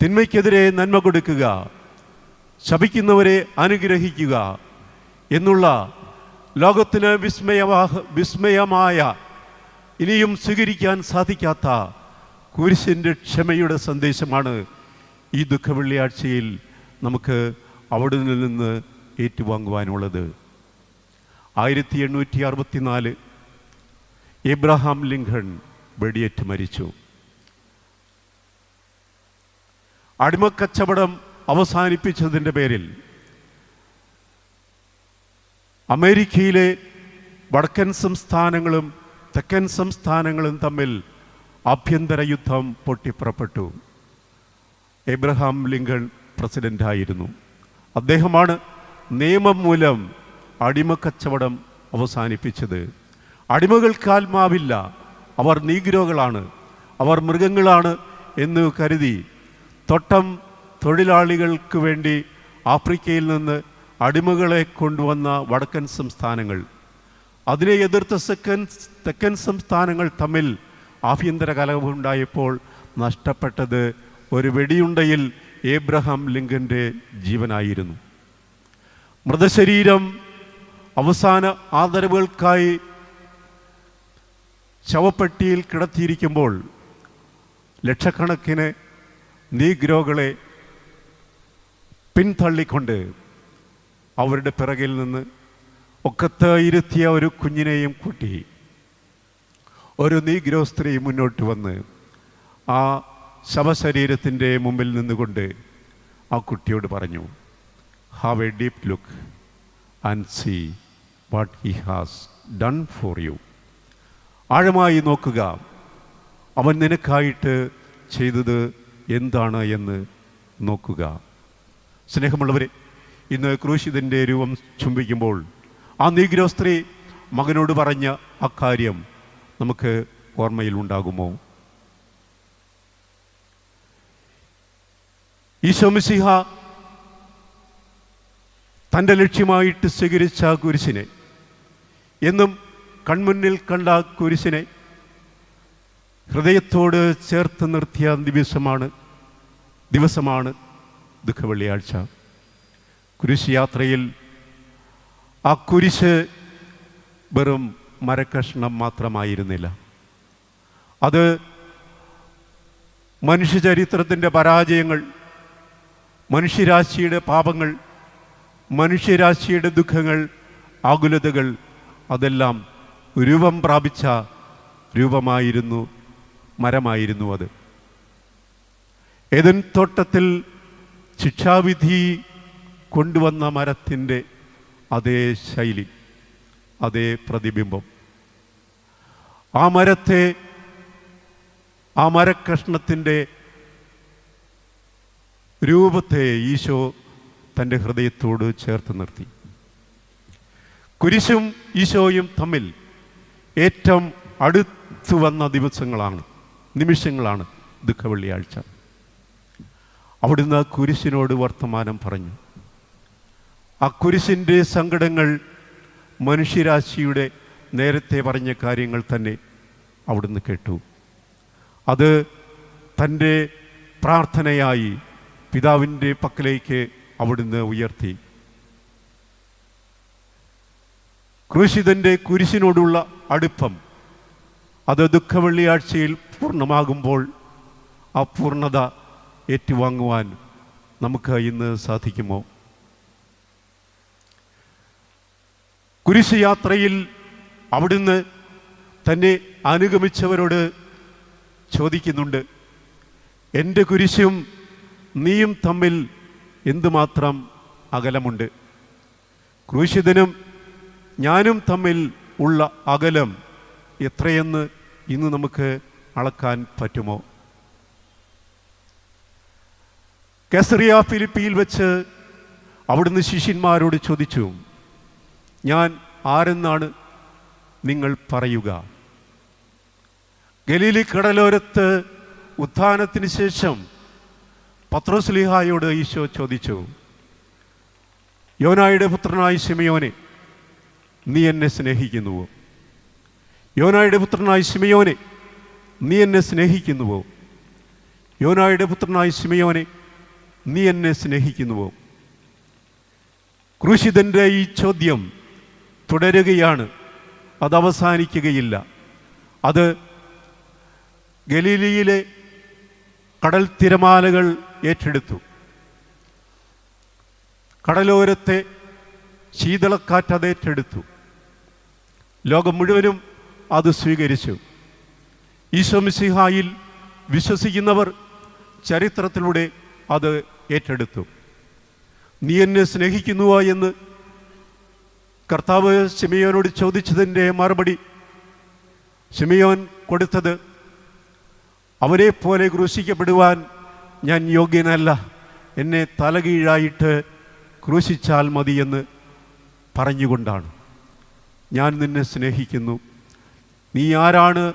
തിന്മയ്ക്കെതിരെ നന്മ കൊടുക്കുക, ശപിക്കുന്നവരെ അനുഗ്രഹിക്കുക എന്നുള്ള ലോകത്തിന് വിസ്മയമായ, ഇനിയും സ്വീകരിക്കാൻ സാധിക്കാത്ത കുരിശിൻ്റെ ക്ഷമയുടെ സന്ദേശമാണ് ഈ ദുഃഖവെള്ളിയാഴ്ചയിൽ നമുക്ക് അവിടെ നിന്ന് ഏറ്റുവാങ്ങുവാനുള്ളത്. 1864 എബ്രഹാം ലിങ്കൺ വെടിയേറ്റ് മരിച്ചു. അടിമക്കച്ചവടം അവസാനിപ്പിച്ചതിൻ്റെ പേരിൽ അമേരിക്കയിലെ വടക്കൻ സംസ്ഥാനങ്ങളും തെക്കൻ സംസ്ഥാനങ്ങളും തമ്മിൽ ആഭ്യന്തര യുദ്ധം പൊട്ടിപ്പുറപ്പെട്ടു. Abraham Lincoln പ്രസിഡൻ്റായിരുന്നു. അദ്ദേഹമാണ് നിയമം മൂലം അടിമക്കച്ചവടം അവസാനിപ്പിച്ചത്. അടിമകൾക്ക് ആത്മാവില്ല, അവർ നീഗ്രോകളാണ്, അവർ മൃഗങ്ങളാണ് എന്ന് കരുതി തോട്ടം തൊഴിലാളികൾക്ക് വേണ്ടി ആഫ്രിക്കയിൽ നിന്ന് അടിമകളെ കൊണ്ടുവന്ന വടക്കൻ സംസ്ഥാനങ്ങൾ, അതിനെ എതിർത്ത തെക്കൻ സംസ്ഥാനങ്ങൾ തമ്മിൽ ആഭ്യന്തര കലഹമുണ്ടായപ്പോൾ നഷ്ടപ്പെട്ടത് ഒരു വെടിയുണ്ടയിൽ ഏബ്രഹാം ലിങ്കൻ്റെ ജീവനായിരുന്നു. മൃതശരീരം അവസാന ആദരവുകൾക്കായി ശവപ്പെട്ടിയിൽ കിടത്തിയിരിക്കുമ്പോൾ ലക്ഷക്കണക്കിന് നീഗ്രോകളെ പിന്തള്ളിക്കൊണ്ട് അവരുടെ പിറകിൽ നിന്ന് ഒക്കത്ത് ഇരുത്തിയ ഒരു കുഞ്ഞിനെയും കൂട്ടി ഒരു നീഗ്രോ സ്ത്രീ മുന്നോട്ട് വന്ന് ആ ശവശരീരത്തിൻ്റെ മുമ്പിൽ നിന്നുകൊണ്ട് ആ കുട്ടിയോട് പറഞ്ഞു, have a deep look and see what he has done for you. ആഴമായി നോക്കുക, അവൻ നിനക്കായിട്ട് ചെയ്തത് എന്താണ് എന്ന് നോക്കുക. സ്നേഹമുള്ളവരെ, ഇന്ന് ക്രൂശിതൻ്റെ രൂപം ചുംബിക്കുമ്പോൾ ആ നീഗ്രോ സ്ത്രീ മകനോട് പറഞ്ഞ അക്കാര്യം നമുക്ക് ഓർമ്മയിൽ ഉണ്ടാകുമോ? ഈശോ മിശിഹ തൻ്റെ ലക്ഷ്യമായിട്ട് സ്വീകരിച്ച കുരിശിനെ, എന്നും കൺമുന്നിൽ കണ്ട കുരിശിനെ ഹൃദയത്തോട് ചേർത്ത് നിർത്തിയ ദിവസമാണ് ദുഃഖവെള്ളിയാഴ്ച. കുരിശ് യാത്രയിൽ ആ കുരിശ് വെറും മരക്കഷ്ണം മാത്രമായിരുന്നില്ല. അത് മനുഷ്യചരിത്രത്തിൻ്റെ പരാജയങ്ങൾ, മനുഷ്യരാശിയുടെ പാപങ്ങൾ, മനുഷ്യരാശിയുടെ ദുഃഖങ്ങൾ, ആകുലതകൾ, അതെല്ലാം രൂപം പ്രാപിച്ച രൂപമായിരുന്നു, മരമായിരുന്നു അത്. ഏദൻ തോട്ടത്തിൽ ശിക്ഷാവിധി കൊണ്ടുവന്ന മരത്തിൻ്റെ അതേ ശൈലി, അതേ പ്രതിബിംബം. ആ മരത്തെ, ആ മരക്കഷ്ണത്തിൻ്റെ രൂപത്തെ ഈശോ തൻ്റെ ഹൃദയത്തോട് ചേർത്ത് നിർത്തി. കുരിശും ഈശോയും തമ്മിൽ ഏറ്റവും അടുത്തു വന്ന നിമിഷങ്ങളാണ് ദുഃഖവെള്ളിയാഴ്ച. അവിടുന്ന് കുരിശിനോട് വർത്തമാനം പറഞ്ഞു. ആ കുരിശിൻ്റെ സങ്കടങ്ങൾ, മനുഷ്യരാശിയുടെ നേരത്തെ പറഞ്ഞ കാര്യങ്ങൾ തന്നെ അവിടുന്ന് കേട്ടു. അത് തൻ്റെ പ്രാർത്ഥനയായി പിതാവിൻ്റെ പക്കലേക്ക് അവിടുന്ന് ഉയർത്തി. ക്രൂശിതൻ്റെ കുരിശിനോടുള്ള അടുപ്പം അത് ദുഃഖവെള്ളിയാഴ്ചയിൽ പൂർണ്ണമാകുമ്പോൾ ആ പൂർണ്ണത ഏറ്റുവാങ്ങുവാൻ നമുക്ക് ഇന്ന് സാധിക്കുമോ? കുരിശ് യാത്രയിൽ അവിടുന്ന് തന്നെ അനുഗമിച്ചവരോട് ചോദിക്കുന്നുണ്ട്, എൻ്റെ കുരിശും നീയും തമ്മിൽ എന്തുമാത്രം അകലമുണ്ട്? ക്രൂശിതനും ഞാനും തമ്മിൽ ഉള്ള അകലം എത്രയെന്ന് ഇന്ന് നമുക്ക് അളക്കാൻ പറ്റുമോ? കെസറിയ ഫിലിപ്പിയിൽ വെച്ച് അവിടുന്ന് ശിഷ്യന്മാരോട് ചോദിച്ചു, ഞാൻ ആരെന്നാണ് നിങ്ങൾ പറയുക? ഗലീലി കടലോരത്ത് ഉത്ഥാനത്തിന് ശേഷം പത്രോസ്ലീഹായോട് ഈശോ ചോദിച്ചു, യോനായുടെ പുത്രനായ ശിമയോനെ, നീ എന്നെ സ്നേഹിക്കുന്നുവോ? യോനായുടെ പുത്രനായ ശിമയോനെ, നീ എന്നെ സ്നേഹിക്കുന്നുവോ? യോനായുടെ പുത്രനായ ശിമയോനെ, നീ എന്നെ സ്നേഹിക്കുന്നുവോ? ക്രൂശിതൻ്റെ ഈ ചോദ്യം തുടരുകയാണ്, അത് അവസാനിക്കുകയില്ല. അത് ഗലീലിയിലെ കടൽ തിരമാലകൾ ഏറ്റെടുത്തു. കടലോരത്തെ ശീതളക്കാറ്റ് അത് ഏറ്റെടുത്തു. ലോകം മുഴുവനും അത് സ്വീകരിച്ചു. ഈശോ മിശിഹായിൽ വിശ്വസിക്കുന്നവർ ചരിത്രത്തിലൂടെ അത് ഏറ്റെടുത്തു. നീ എന്നെ സ്നേഹിക്കുന്നുവോ എന്ന് കർത്താവ് ശിമയോനോട് ചോദിച്ചതിൻ്റെ മറുപടി ശിമയോൻ കൊടുത്തത്, അവരെ പോലെ ക്രൂശിക്കപ്പെടുവാൻ ഞാൻ യോഗ്യനല്ല, എന്നെ തലകീഴായിട്ട് ക്രൂശിച്ചാൽ മതിയെന്ന് പറഞ്ഞുകൊണ്ടാണ്. ഞാൻ നിന്നെ സ്നേഹിക്കുന്നു, നീ ആരാണ്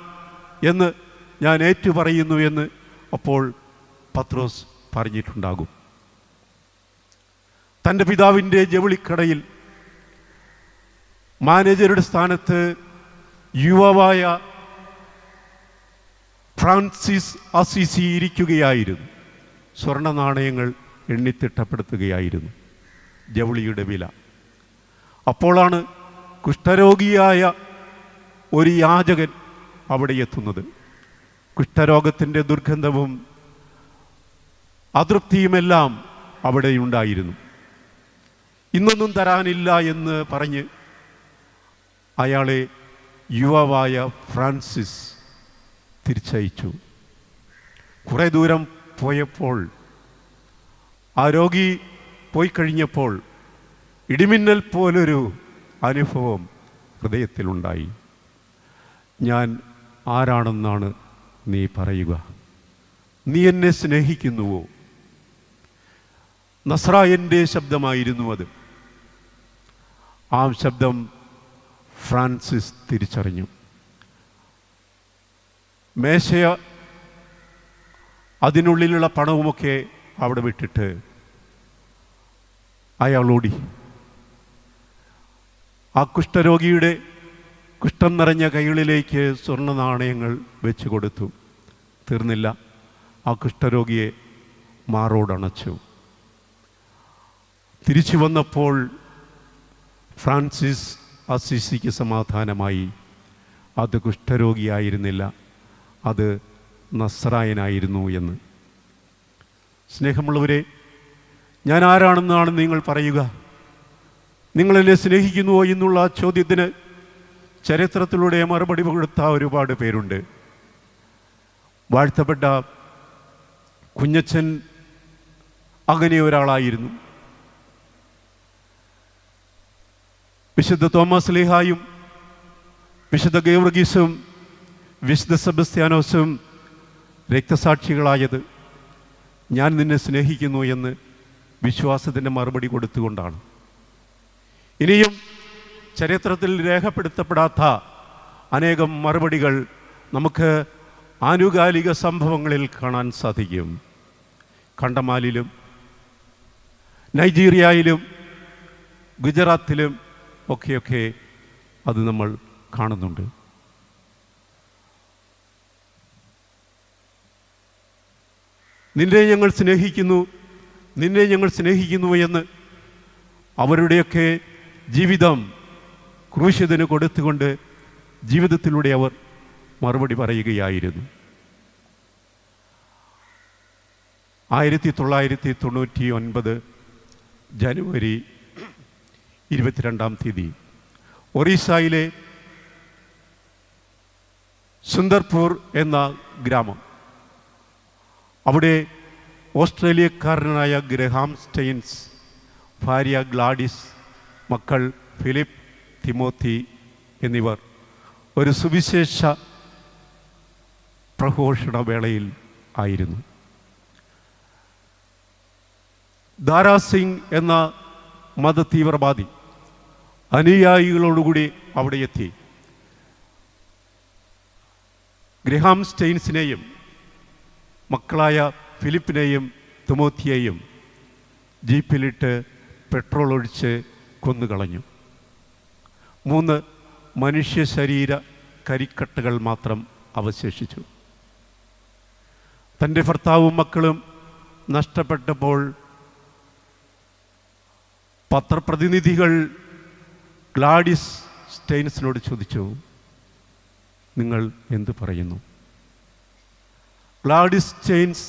എന്ന് ഞാൻ ഏറ്റുപറയുന്നു എന്ന് അപ്പോൾ പത്രോസ് പറഞ്ഞിട്ടുണ്ടാകും. തൻ്റെ പിതാവിൻ്റെ ജവുളിക്കടയിൽ മാനേജറുടെ സ്ഥാനത്ത് യുവാവായ ഫ്രാൻസിസ് അസീസി ഇരിക്കുകയായിരുന്നു. സ്വർണ്ണ നാണയങ്ങൾ എണ്ണിത്തിട്ടപ്പെടുത്തുകയായിരുന്നു. ജവുളിയുടെ വില. അപ്പോഴാണ് കുഷ്ഠരോഗിയായ ഒരു യാചകൻ അവിടെ എത്തുന്നത്. കുഷ്ഠരോഗത്തിൻ്റെ ദുർഗന്ധവും അതൃപ്തിയുമെല്ലാം അവിടെയുണ്ടായിരുന്നു. ഇന്നൊന്നും തരാനില്ല എന്ന് പറഞ്ഞ് അയാളെ യുവാവായ ഫ്രാൻസിസ് തിരിച്ചയച്ചു. കുറേ ദൂരം പോയപ്പോൾ, ആ രോഗി പോയി കഴിഞ്ഞപ്പോൾ ഇടിമിന്നൽ പോലൊരു അനുഭവം ഹൃദയത്തിലുണ്ടായി. ഞാൻ ആരാണെന്നാണ് നീ പറയുക? നീ എന്നെ സ്നേഹിക്കുന്നുവോ? നസ്രായൻ്റെ ശബ്ദമായിരുന്നു അത്. ആ ശബ്ദം ഫ്രാൻസിസ് തിരിച്ചറിഞ്ഞു. മേശയ അതിനുള്ളിലുള്ള പണവുമൊക്കെ അവിടെ വിട്ടിട്ട് അയാൾ ഓടി. ആ കുഷ്ഠരോഗിയുടെ കുഷ്ഠം നിറഞ്ഞ കൈകളിലേക്ക് സ്വർണ്ണ നാണയങ്ങൾ വെച്ച് കൊടുത്തു. തീർന്നില്ല. ആ കുഷ്ഠരോഗിയെ മാറോടണച്ചു. തിരിച്ചു വന്നപ്പോൾ ഫ്രാൻസിസ് അസീസിക്ക് സമാധാനമായി. അത് കുഷ്ഠരോഗിയായിരുന്നില്ല, അത് നസ്രായനായിരുന്നു എന്ന്. സ്നേഹമുള്ളവരെ, ഞാൻ ആരാണെന്നാണ് നിങ്ങൾ പറയുക? നിങ്ങളെന്നെ സ്നേഹിക്കുന്നുവോ എന്നുള്ള ചോദ്യത്തിന് ചരിത്രത്തിലൂടെ മറുപടി കൊടുത്ത ഒരുപാട് പേരുണ്ട്. വാഴ്ത്തപ്പെട്ട കുഞ്ഞച്ചൻ അങ്ങനെ ഒരാളായിരുന്നു. വിശുദ്ധ തോമസ് ലീഹായും വിശുദ്ധ ഗീവർഗീസും വിശുദ്ധ സെബസ്ത്യാനോസും രക്തസാക്ഷികളായത് ഞാൻ നിന്നെ സ്നേഹിക്കുന്നു എന്ന് വിശ്വാസത്തിൻ്റെ മറുപടി കൊടുത്തുകൊണ്ടാണ്. ഇനിയും ചരിത്രത്തിൽ രേഖപ്പെടുത്തപ്പെടാത്ത അനേകം മറുപടികൾ നമുക്ക് ആനുകാലിക സംഭവങ്ങളിൽ കാണാൻ സാധിക്കും. കണ്ടമാലിലും നൈജീരിയയിലും ഗുജറാത്തിലും ഒക്കെയൊക്കെ അത് നമ്മൾ കാണുന്നുണ്ട്. നിന്നെ ഞങ്ങൾ സ്നേഹിക്കുന്നു എന്ന് അവരുടെയൊക്കെ ജീവിതം ക്രൂശിതന് കൊടുത്തുകൊണ്ട് ജീവിതത്തിലൂടെ അവർ മറുപടി പറയുകയായിരുന്നു. 1999 ജനുവരി 22-ാം തീയതി ഒറീസയിലെ സുന്ദർപൂർ എന്ന ഗ്രാമം, അവിടെ ഓസ്ട്രേലിയക്കാരനായ ഗ്രഹാം സ്റ്റെയിൻസ്, ഭാര്യ ഗ്ലാഡിസ്, മക്കൾ ഫിലിപ്പ്, തിമോത്തി എന്നിവർ ഒരു സുവിശേഷ പ്രഘോഷണ വേളയിൽ ആയിരുന്നു. ദാരാ സിംഗ് എന്ന മതതീവ്രവാദി അനുയായികളോടുകൂടി അവിടെ എത്തി. ഗ്രഹാം സ്റ്റെയിൻസിനെയും മക്കളായ ഫിലിപ്പിനെയും തിമോത്തിയെയും ജീപ്പിലിട്ട് പെട്രോൾ ഒഴിച്ച് കൊന്നുകളഞ്ഞു. 3 മനുഷ്യ ശരീര കരിക്കട്ടകൾ മാത്രം അവശേഷിച്ചു. തൻ്റെ ഭർത്താവും മക്കളും നഷ്ടപ്പെട്ടപ്പോൾ പത്രപ്രതിനിധികൾ ഗ്ലാഡിസ് സ്റ്റെയിൻസിനോട് ചോദിച്ചു, നിങ്ങൾ എന്തു പറയുന്നു? ഗ്ലാഡിസ് സ്റ്റെയിൻസ്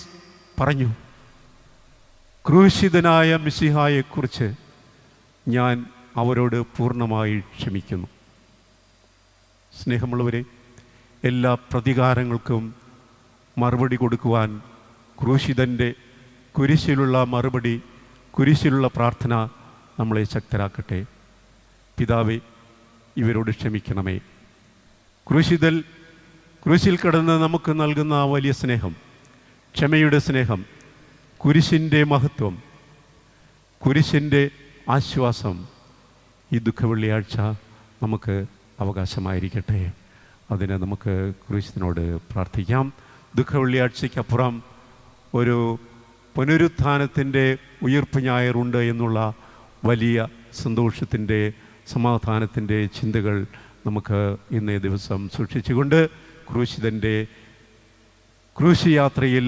പറഞ്ഞു, ക്രൂശിതനായ മിശിഹായെക്കുറിച്ച് ഞാൻ അവരോട് പൂർണ്ണമായി ക്ഷമിക്കുന്നു. സ്നേഹമുള്ളവരെ, എല്ലാ പ്രതികാരങ്ങൾക്കും മറുപടി കൊടുക്കുവാൻ ക്രൂശിതൻ്റെ കുരിശിലുള്ള മറുപടി, കുരിശിലുള്ള പ്രാർത്ഥന നമ്മളെ ശക്തരാക്കട്ടെ. പിതാവേ, ഇവരോട് ക്ഷമിക്കണമേ. ക്രൂശിൽ കിടന്ന് നമുക്ക് നൽകുന്ന ആ വലിയ സ്നേഹം, ക്ഷമയുടെ സ്നേഹം, കുരിശിൻ്റെ മഹത്വം, കുരിശിൻ്റെ ആശ്വാസം ഈ ദുഃഖവെള്ളിയാഴ്ച നമുക്ക് അവകാശമായിരിക്കട്ടെ. അതിന് നമുക്ക് ക്രിസ്തുവിനോട് പ്രാർത്ഥിക്കാം. ദുഃഖവെള്ളിയാഴ്ചയ്ക്കപ്പുറം ഒരു പുനരുത്ഥാനത്തിൻ്റെ ഉയിർപ്പ് ഞായറുണ്ട് എന്നുള്ള വലിയ സന്തോഷത്തിൻ്റെ, സമാധാനത്തിൻ്റെ ചിന്തകൾ നമുക്ക് ഇന്നേ ദിവസം സൂക്ഷിച്ചുകൊണ്ട് ക്രൂശിതൻ്റെ ക്രൂശ് യാത്രയിൽ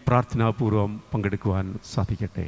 പ്രാർത്ഥനാപൂർവം പങ്കെടുക്കുവാൻ സാധിക്കട്ടെ.